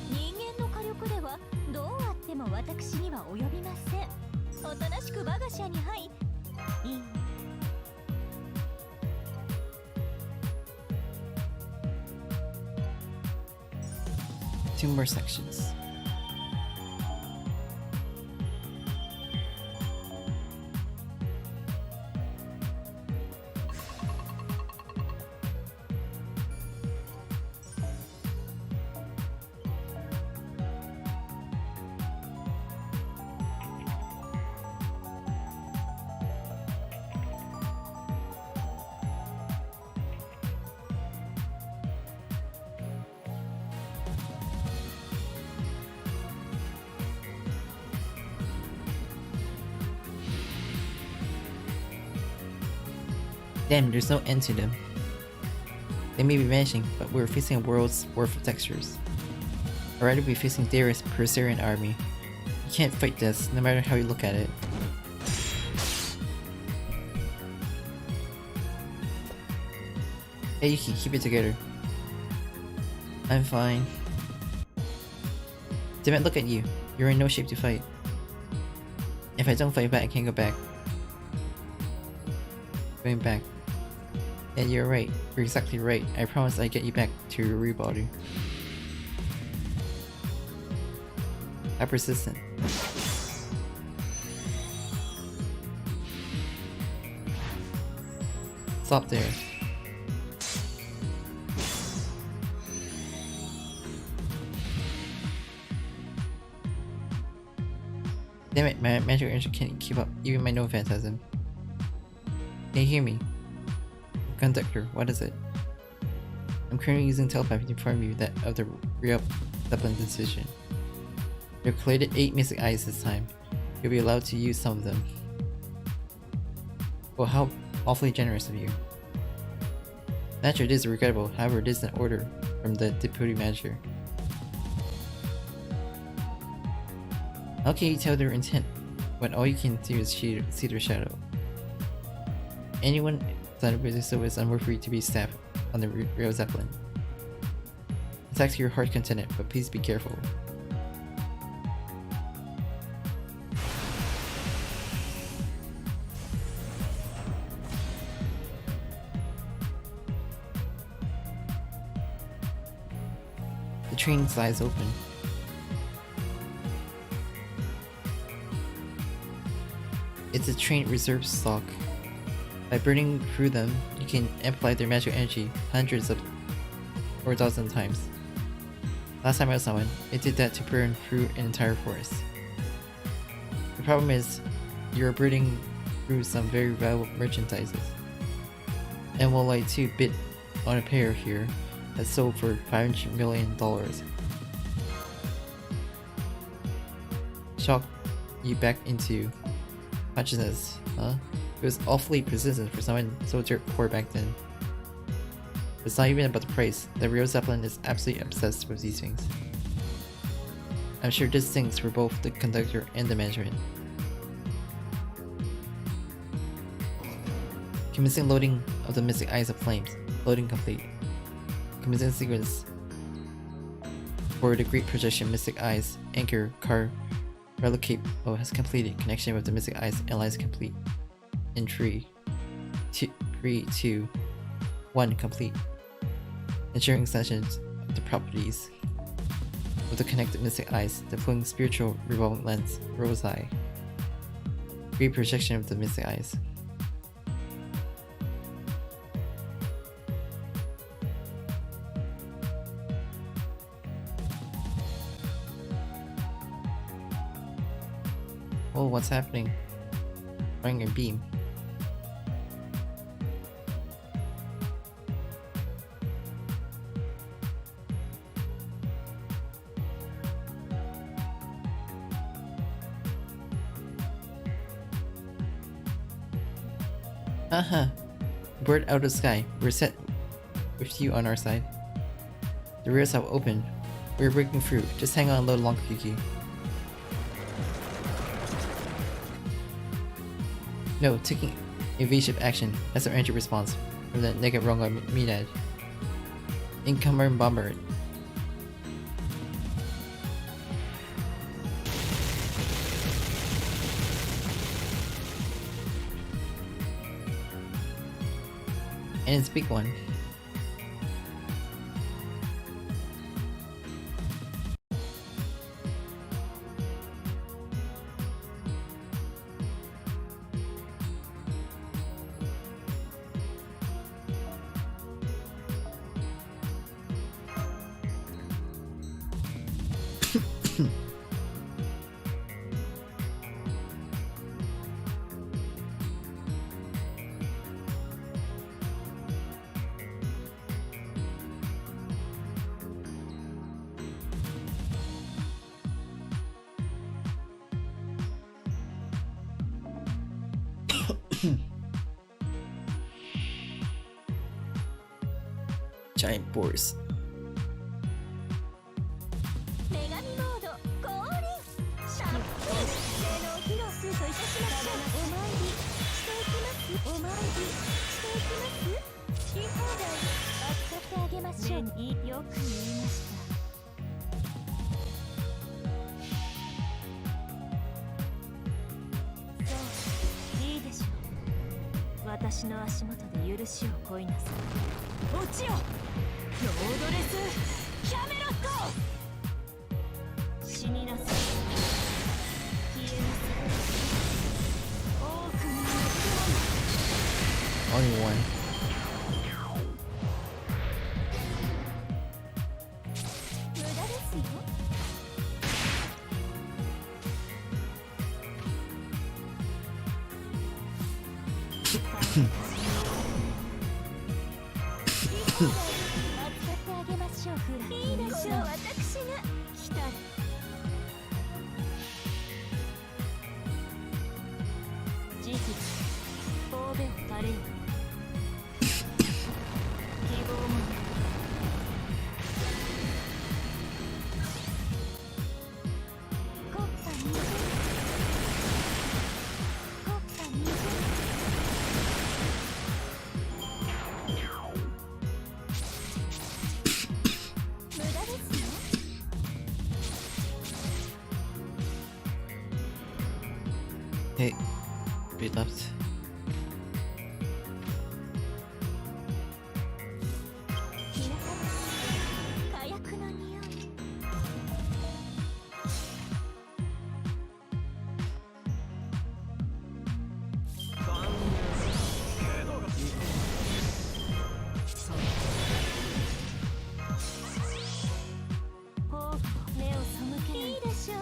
人間の火力ではどうあっても私には及びません。おとなしく我が社に入いい。 2 more sections. Damn, there's no end to them. They may be vanishing, but we're facing a world's worth of textures. Already we're facing Darius' Perserian army. You can't fight this, no matter how you look at it. Hey Yuki, keep it together. I'm fine. Damn it, look at you. You're in no shape to fight. If I don't fight back, I can't go back. Going back. Yeah, you're right. You're exactly right. I promise I get you back to your real body. How persistent. Stop there. Damn it, my magic energy can't keep up, even my no phantasm. Can you hear me? Conductor, what is it? I'm currently using telepathy to inform you that of the real Zeppelin decision. You've collected 8 mystic eyes this time. You'll be allowed to use some of them. Well, how awfully generous of you. Naturally, it is regrettable, however, it is an order from the deputy manager. How can you tell their intent when all you can do is see their shadow? Anyone that opposes so is unworthy to be staffed on the real Zeppelin. Attack to your heart content, but please be careful. The train's eyes open. It's a train reserve stock. By burning through them, you can amplify their magic energy hundreds of or dozens times. Last time I saw one, it did that to burn through an entire forest. The problem is, you're burning through some very valuable merchandises. And while I too bid on a pair here that sold for $500 million. Shock you back into consciousness, huh? It was awfully persistent for someone so dirt poor back then. It's not even about the price. The real Zeppelin is absolutely obsessed with these things. I'm sure this stinks for both the conductor and the management. Commencing loading of the mystic eyes of flames. Loading complete. Commencing sequence for the great projection mystic eyes. Anchor car relocate has completed. Connection with the mystic eyes allies complete. In 3, 2, 1 complete. Ensuring extensions of the properties of the connected mystic eyes, deploying spiritual revolving lens, rose eye. Reprojection of the mystic eyes. Oh, what's happening? Firing a beam. Bird out of the sky. We're set with you on our side. The rears have opened. We're breaking through. Just hang on a little longer, Yuki. No, taking evasive action. That's our energy response from the Nugget Ronga Minad. Incoming bomber. And it's a big one. Giant boars. 私の足元で許しを乞いなさい。落ちよ、ロードレスキャメロット。死になさい、消えなさい。多くの Only one. 無駄ですよ。扱ってあげましょう。いいでしょう、私が来たる。時期神戸を垂れよ。希望も国家20国家20無駄ですよ。Hey, we left. 皆様、火薬の匂い。目を背けない。いいでしょう。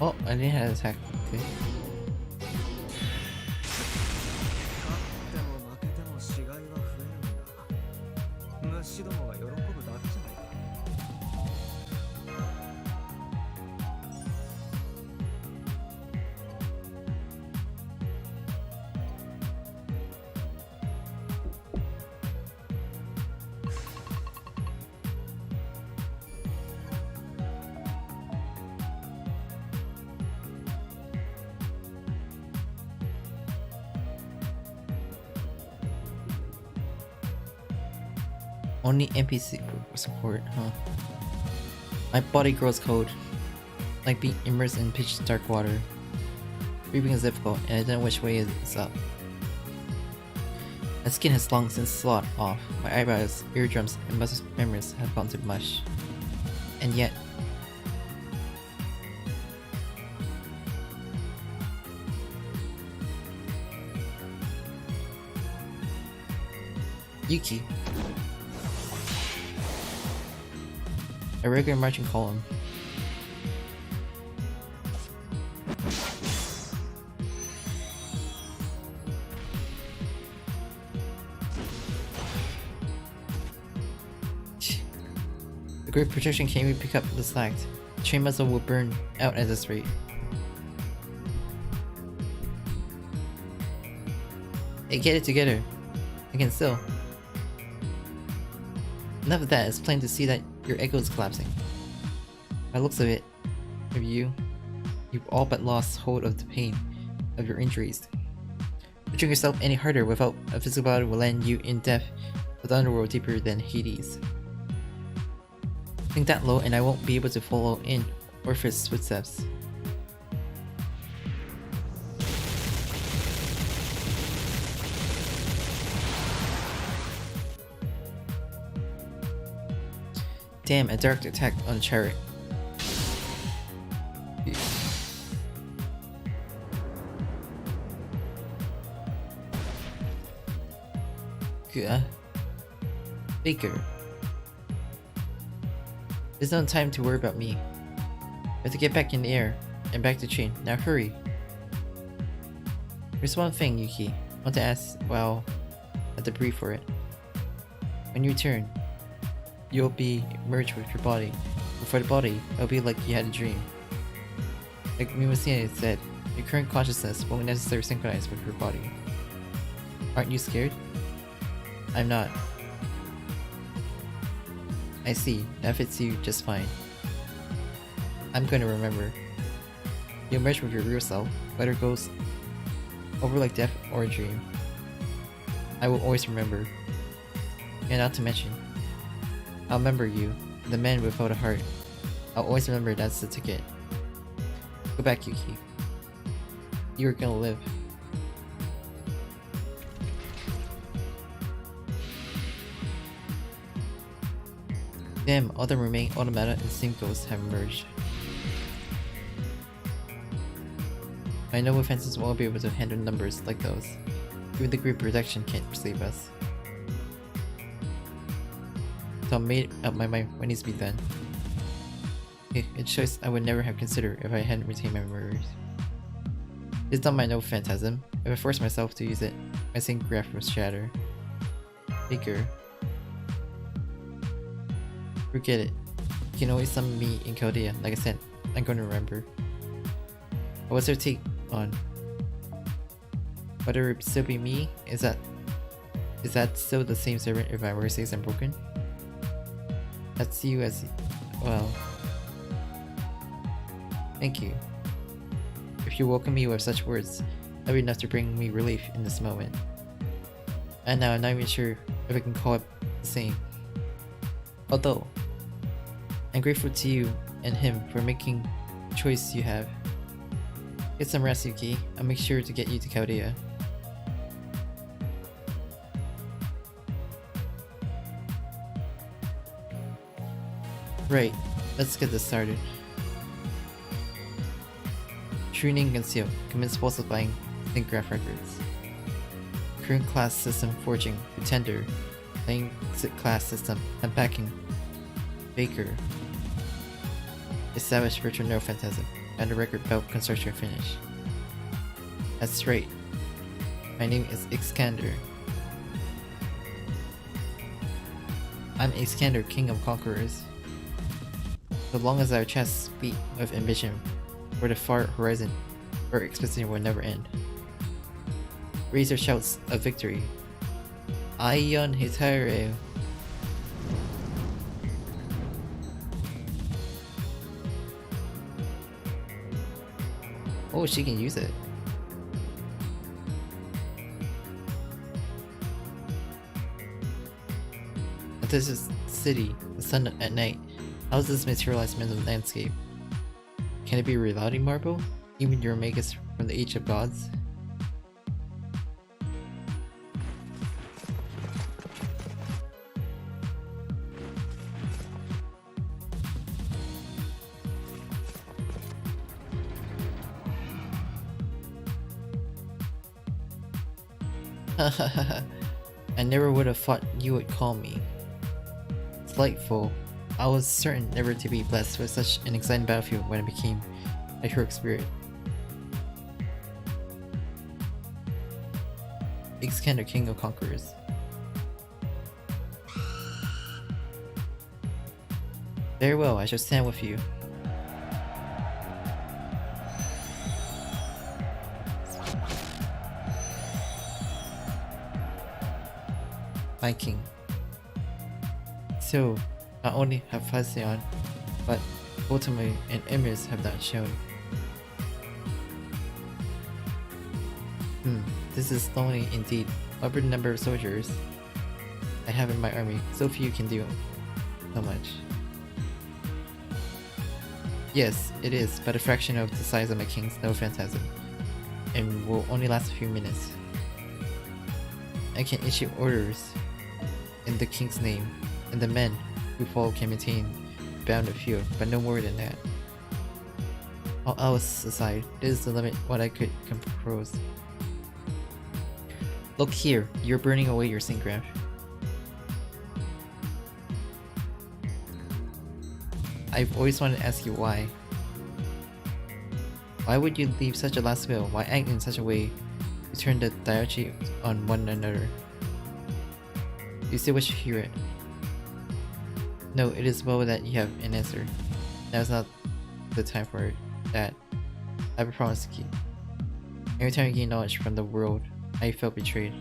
Oh, I didn't have attack. Okay. でも負けても死骸は増えるんだ。虫どもが喜ぶだけじゃないか。Only NPC support, huh? My body grows cold, like being immersed in pitch dark water. Breathing is difficult, and I don't know which way is up. My skin has long since thawed off. My eyebrows, eardrums, and muscle memories have gone to mush. And yet, Yuki. A regular marching column. The great projection can't even pick up the slack. The train muzzle will burn out at this rate. Hey, get it together. I can still. Enough of that, it's plain to see that your ego is collapsing. By the looks of it, you've all but lost hold of the pain of your injuries. Pushing yourself any harder without a physical body will land you in depth of the underworld deeper than Hades. Think that low and I won't be able to follow in Orpheus' footsteps. Damn, a direct attack on the chariot. Good. Baker. There's no time to worry about me. I have to get back in the air and back to train. Now hurry. There's one thing, Yuki. I want to ask while I have to breathe for it. When you return, you'll be merged with your body. But for the body, it'll be like you had a dream. Like Mesiah said, your current consciousness won't necessarily synchronize with your body. Aren't you scared? I'm not. I see, that fits you just fine. I'm gonna remember. You emerge with your real self, whether it goes over like death or a dream. I will always remember. And not to mention, I'll remember you, the man without a heart. I'll always remember that's the ticket. Go back, Yuki. You're gonna live. Damn, all the remaining automata and sync ghosts have emerged. I know offenses won't be able to handle numbers like those. Even the group protection can't save us. So I made up my mind what needs to be done. A choice I would never have considered if I hadn't retained my memories. It's not my no phantasm. If I force myself to use it, my sync graph will shatter. Baker. Forget it. You can always summon me in Chaldea. Like I said, I'm going to remember. But what's their take on whether it still be me? Is that still the same servant if my word says I'm broken? That's you as well. Thank you. If you welcome me with such words, that'd be enough to bring me relief in this moment. And now I'm not even sure if I can call it the same. Although, I'm grateful to you and him for making the choice you have. Get some rest, Yuki. I'll make sure to get you to Chaldea. Right, let's get this started. Tuning Conceal. Commence falsifying Sync Graph records. Current class system forging. Pretender. Playing class system. Unpacking. Baker. Establish virtual no phantasm. And the record belt construction finish. That's right. My name is Ixcander. I'm Ixcander, King of Conquerors. So long as our chests beat with ambition for the far horizon, our expedition will never end. Raise your shouts of victory. Aion Hitare. Oh, she can use it. This is the city, the sun at night. How does this materialize in the landscape? Can it be reality marble? Even your Omegas from the Age of Gods? I never would have thought you would call me. Delightful. I was certain never to be blessed with such an exciting battlefield when I became a heroic spirit. Ixcander, King of Conquerors. Very well, I shall stand with you. My king. So, not only have Fasion, but ultimately and Emirs have not shown. This is lonely indeed. Over the number of soldiers I have in my army, so few can do so much. Yes, it is, but a fraction of the size of my king's no phantasm, and will only last a few minutes. I can issue orders in the king's name, and the men who follow can maintain bound of field, but no more than that. All else aside, this is the limit what I could compose. Look here, you're burning away your sync graph. I've always wanted to ask you why. Why would you leave such a last will? Why act in such a way to turn the diarchy on one another? You still wish to hear it? No, it is well that you have an answer. Now is not the time for it. That I have a promise to keep. Every time you gain knowledge from the world, I felt betrayed.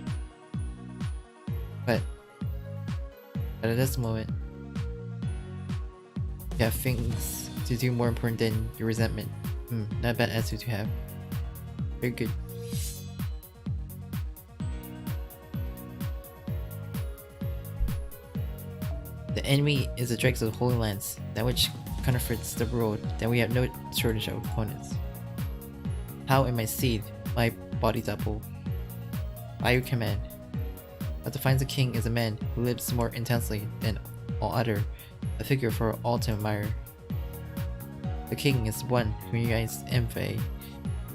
But at this moment, you have things to do more important than your resentment. Not a bad attitude to have. Very good. The enemy is the dregs of the Holy Lands, that which comforts the world, that we have no shortage of opponents. How am I seed, my body double? By your command. What defines a king is a man who lives more intensely than all other, a figure for all to admire. The king is one who unites envy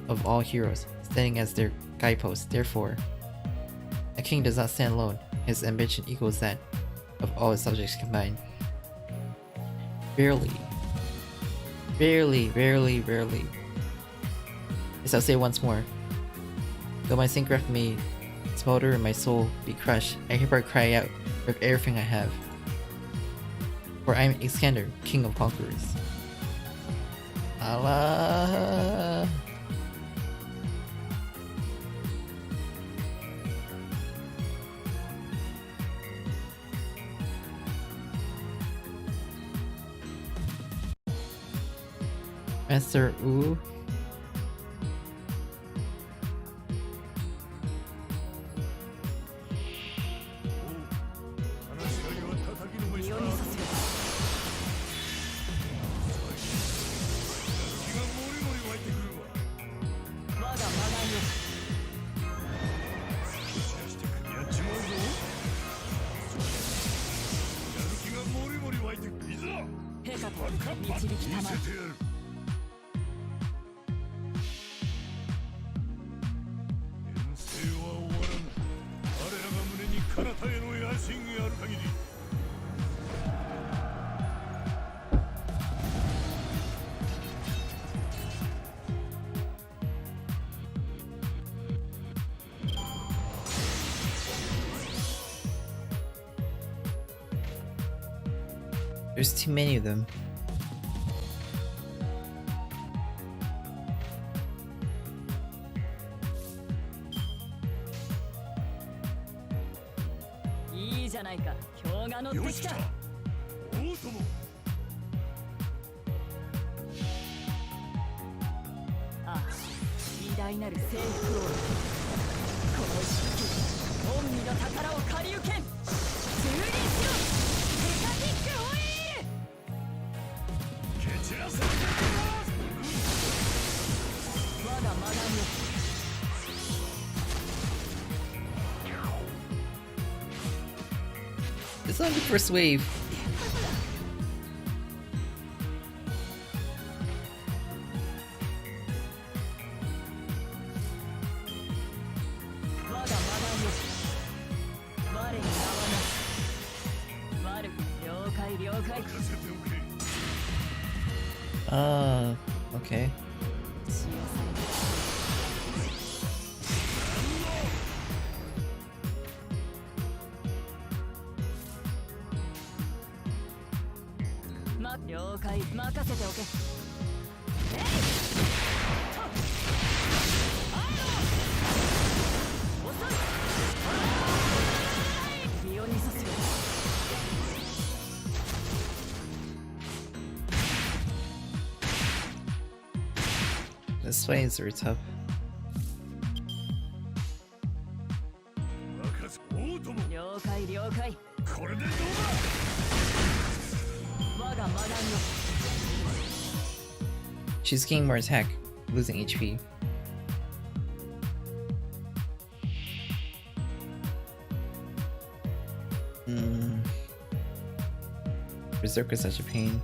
of all heroes, standing as their guidepost. Therefore, a king does not stand alone, his ambition equals that of all his subjects combined. Rarely. Yes, I'll say it once more. Though my syncraft may smolder and my soul be crushed, I hereby cry out with everything I have. For I am Iskander, king of conquerors. Allah. Master Wu. There's too many of them. It's on the first wave. Okay. This way is very tough. She's gaining more attack, losing HP. Berserker's such a pain.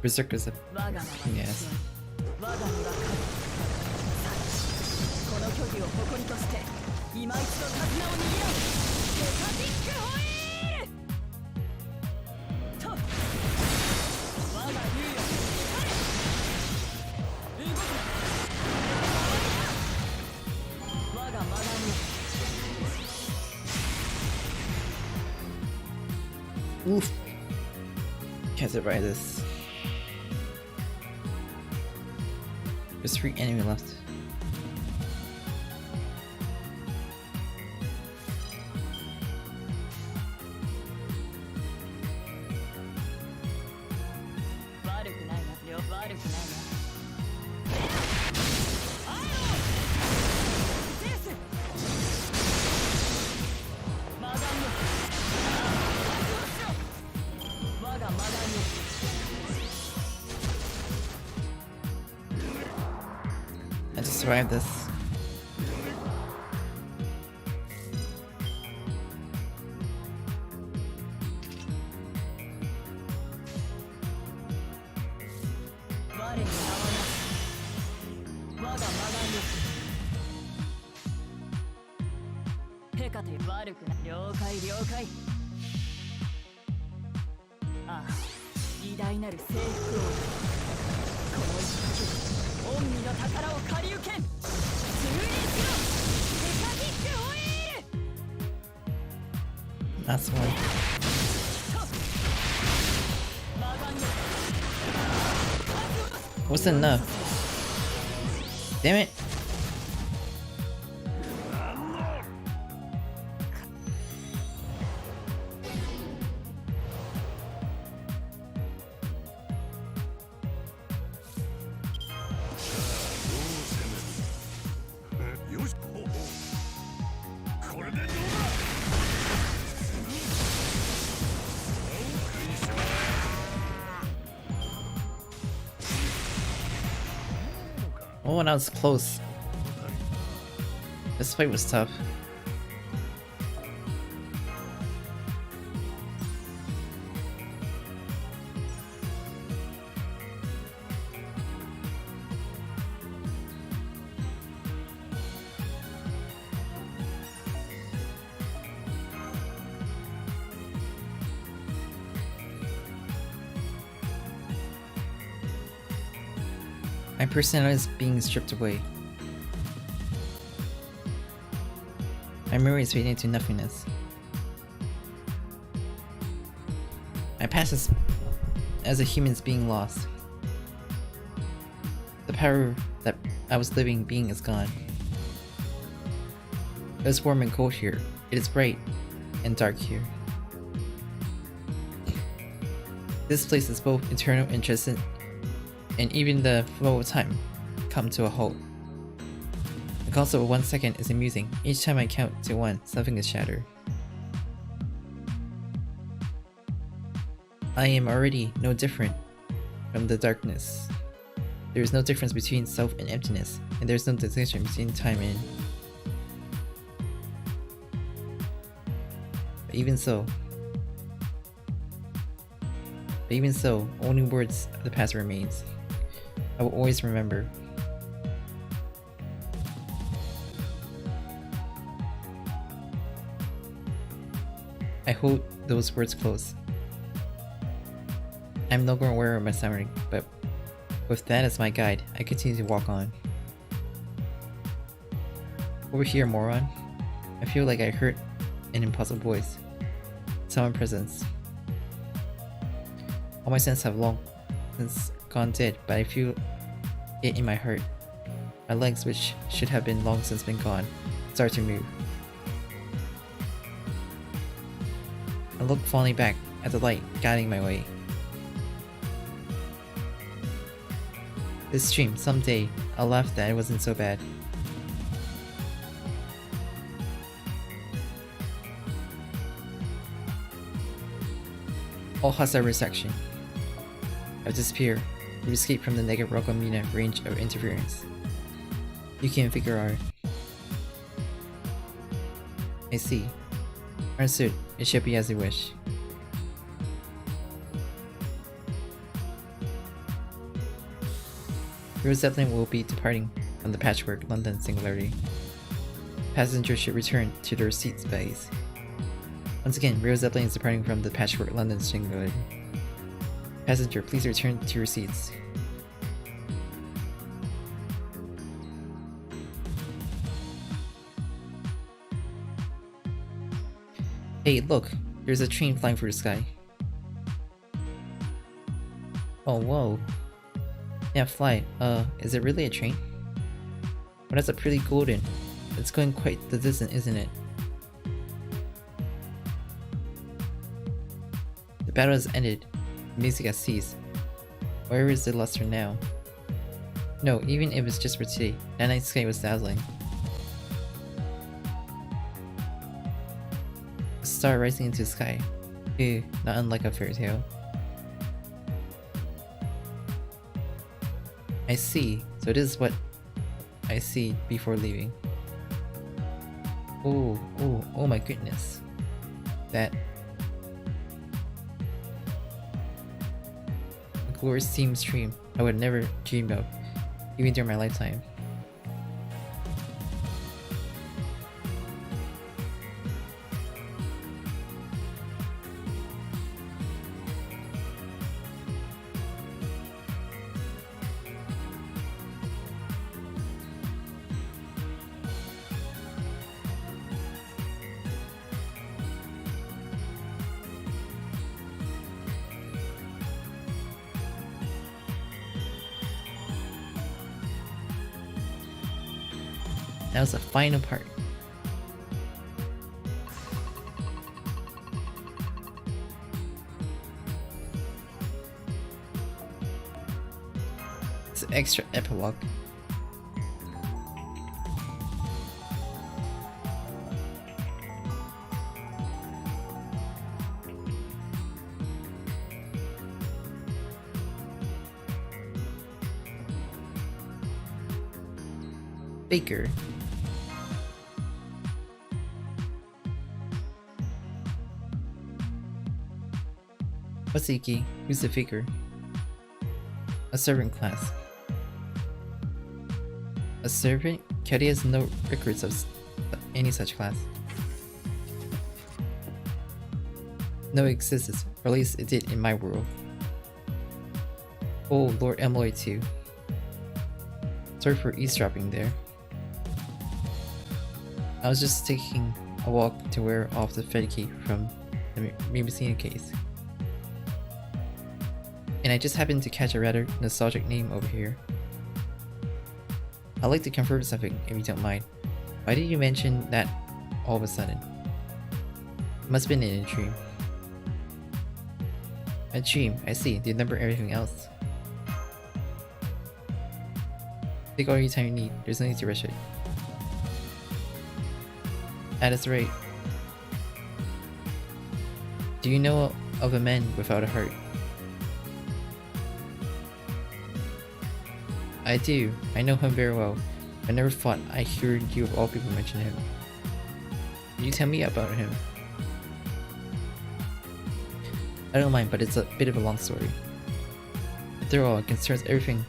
Berserker's a yes. Oof. Can't survive this. There's 3 enemy left. I just survived this. That's one. Wasn't enough. Damn it. Oh, that was close. This fight was tough. My personality is being stripped away. My memory is fading to nothingness. My past is as a human is being lost. The power that I was living being is gone. It is warm and cold here. It is bright and dark here. This place is both eternal and transcendent, and even the flow of time come to a halt. The concept of 1 second is amusing. Each time I count to 1, something is shattered. I am already no different from the darkness. There is no difference between self and emptiness, and there is no distinction between time and... But even so, only words of the past remains. I will always remember. I hold those words close. I am no longer aware of my summary, but with that as my guide, I continue to walk on. Over here, moron. I feel like I heard an impossible voice. Someone presence. All my senses have long since gone dead, but I feel it in my heart. My legs, which should have been long since been gone, start to move. I look fondly back at the light guiding my way. This dream, someday, I'll laugh that it wasn't so bad. All hostile section. I've disappeared. We've escaped from the negative Rogamina range of interference. You can figure out. I see. Understood. It should be as you wish. Your Zeppelin will be departing from the Patchwork London Singularity. Passengers should return to their seat space. Once again, Rio Zeppelin is departing from the Patchwork London Singularity. Passenger, please return to your seats. Hey, look! There's a train flying through the sky. Oh, whoa. Yeah, fly. Is it really a train? Well, that's a pretty golden. It's going quite the distance, isn't it? The battle has ended. The music has ceased. Where is the luster now? No, even if it's just for today, that night sky was dazzling. A star rising into the sky. Ew, not unlike a fairy tale. I see. So this is what I see before leaving. Oh my goodness. That a glorious team stream I would never dream of, even during my lifetime. That was the final part. It's an extra epilogue. Baker. Wasiki, who's the faker? A servant class. A servant? Kari has no records of any such class. No, it exists, or at least it did in my world. Oh, Lord Emeloy too. Sorry for eavesdropping there. I was just taking a walk to wear off the Fed key from the Mesiah case. And I just happened to catch a rather nostalgic name over here. I'd like to confirm something if you don't mind. Why did you mention that all of a sudden? It must have been in a dream. A dream, I see. Do you remember everything else? Take all your time you need. There's no need to rush it. That is right. Do you know of a man without a heart? I do. I know him very well. I never thought I heard you of all people mention him. Can you tell me about him? I don't mind, but it's a bit of a long story. After all, it concerns everything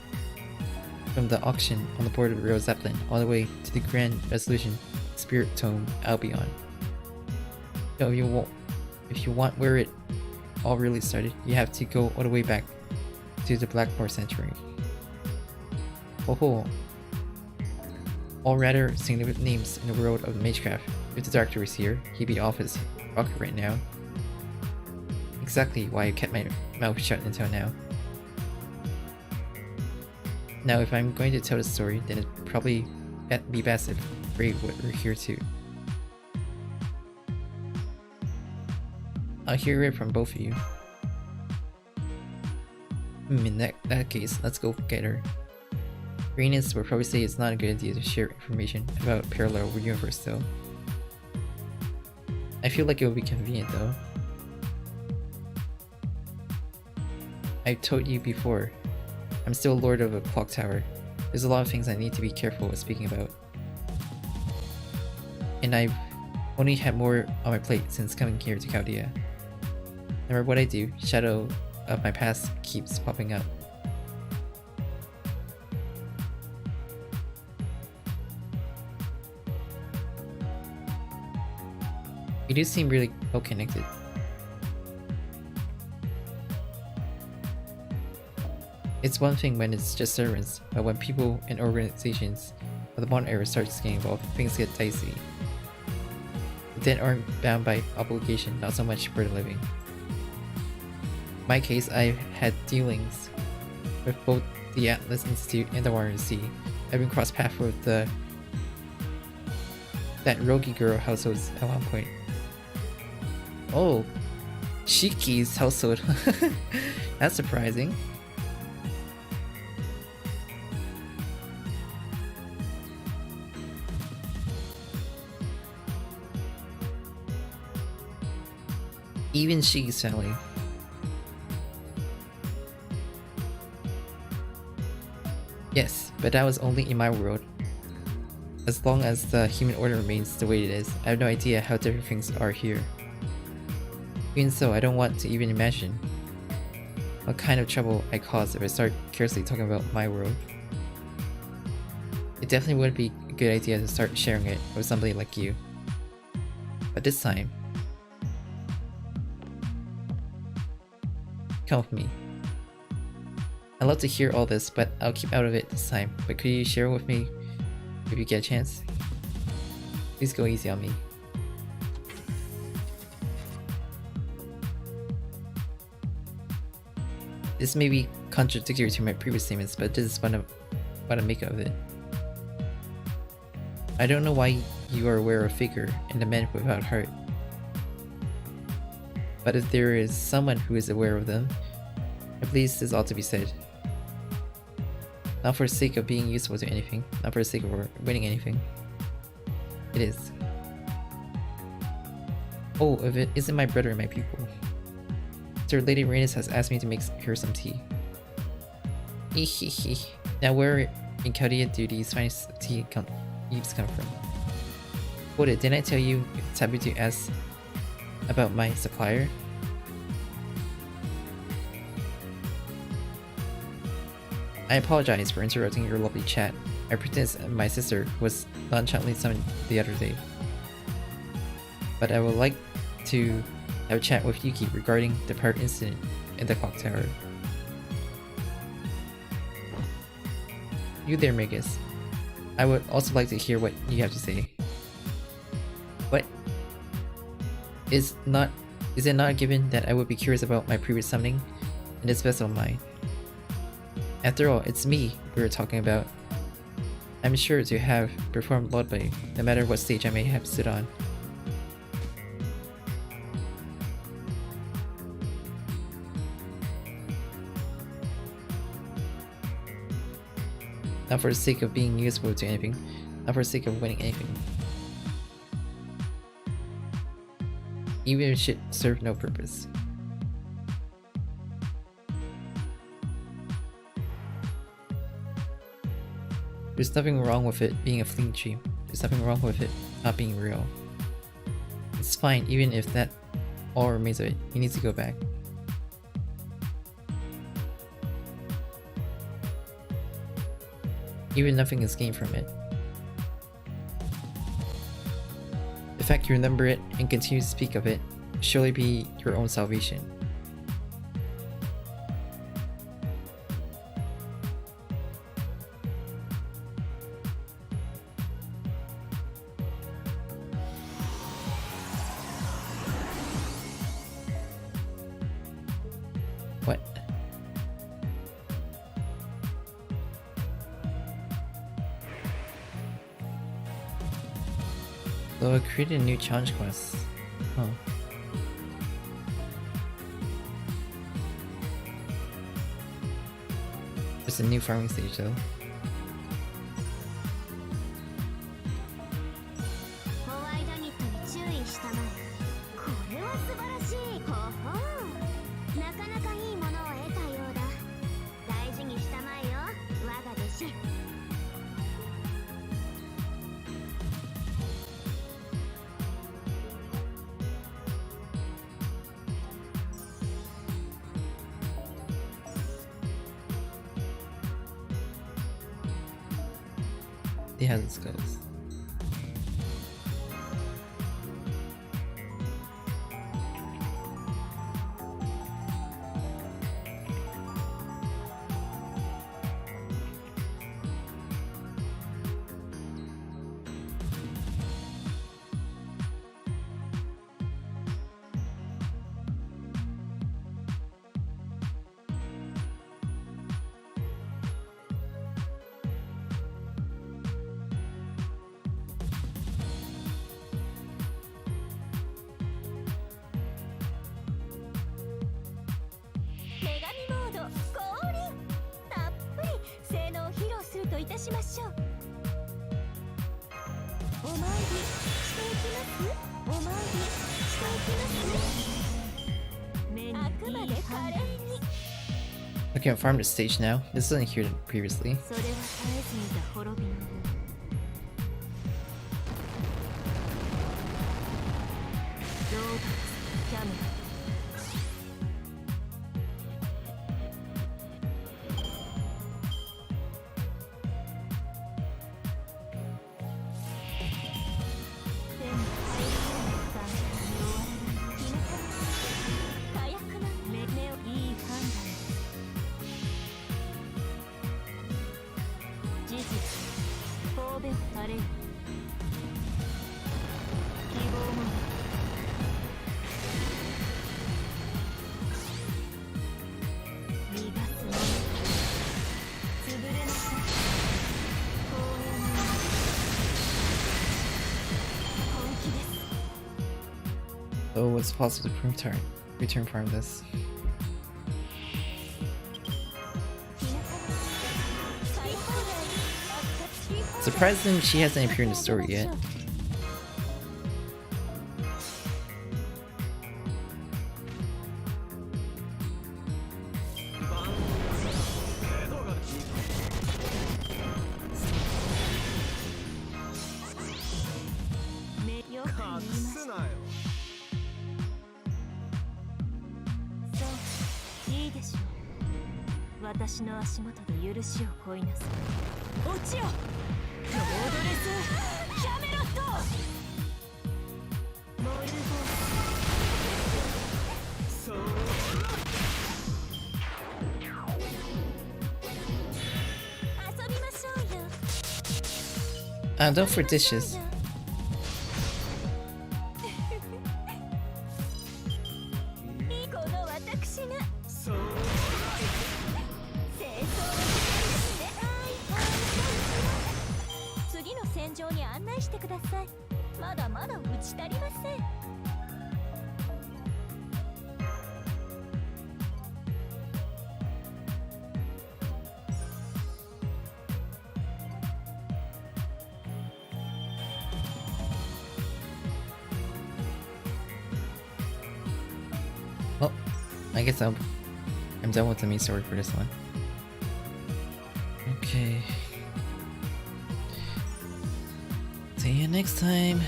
from the auction on the board of Rail Zeppelin all the way to the grand resolution Spirit Tome Albion. So if you want where it all really started, you have to go all the way back to the Blackmore Sanctuary. Oh, all rather significant names in the world of Magecraft. If the Doctor was here, he'd be off his rocker right now. Exactly why I kept my mouth shut until now. Now, if I'm going to tell the story, then it'd probably be best if Ray were here too. I'll hear it from both of you. In that case, let's go get her. Greenists will probably say it's not a good idea to share information about a parallel universe though. I feel like it would be convenient though. I've told you before, I'm still Lord of a Clock Tower. There's a lot of things I need to be careful with speaking about. And I've only had more on my plate since coming here to Chaldea. No matter what I do, shadow of my past keeps popping up. You do seem really well connected. It's one thing when it's just servants, but when people and organizations of the modern era start getting involved, things get dicey. The dead aren't bound by obligation, not so much for the living. In my case, I've had dealings with both the Atlas Institute and the YRC. I've been crossed paths with that roguey girl households at one point. Oh, Shiki's household. That's surprising. Even she, Sally. Yes, but that was only in my world. As long as the human order remains the way it is, I have no idea how different things are here. Even so, I don't want to even imagine what kind of trouble I cause if I start carelessly talking about my world. It definitely wouldn't be a good idea to start sharing it with somebody like you. But this time, come with me. I'd love to hear all this, but I'll keep out of it this time. But could you share it with me if you get a chance? Please go easy on me. This may be contradictory to my previous statements, but this is what I make of it. I don't know why you are aware of Figure and the Man Without Heart. But if there is someone who is aware of them, at least this ought to be said. Not for the sake of being useful to anything, not for the sake of winning anything. It is. Oh, if it isn't my brother and my pupil. Sir, Lady Rhaenys has asked me to make her some tea. Ehehe. Now where in Chaldea do these finest tea leaves come from? What didn't I tell you it's taboo to ask about my supplier? I apologize for interrupting your lovely chat. I pretend my sister was nonchalantly summoned the other day. But I would like to have a chat with Yuki regarding the pirate incident in the clock tower. You there, Magus. I would also like to hear what you have to say. What? Is it not a given that I would be curious about my previous summoning in this vessel of mine? After all, it's me we were talking about. I'm sure to have performed laudably, no matter what stage I may have stood on. Not for the sake of being useful to anything, not for the sake of winning anything. Even if it should serve no purpose. There's nothing wrong with it being a fleeting dream. There's nothing wrong with it not being real. It's fine even if that all remains of it. You need to go back. Even nothing is gained from it. The fact you remember it and continue to speak of it will surely be your own salvation. What? So I created a new challenge quest. Huh. There's a new farming stage though. See how this goes. Okay, I farmed the stage now. This wasn't here previously. それは絶えずにた滅びのロードキャメラ So it's possible to return farm this. Surprisingly, she hasn't appeared in the story yet. Don't for dishes. Well, I guess I'm done with the main story for this one. Okay. See you next time.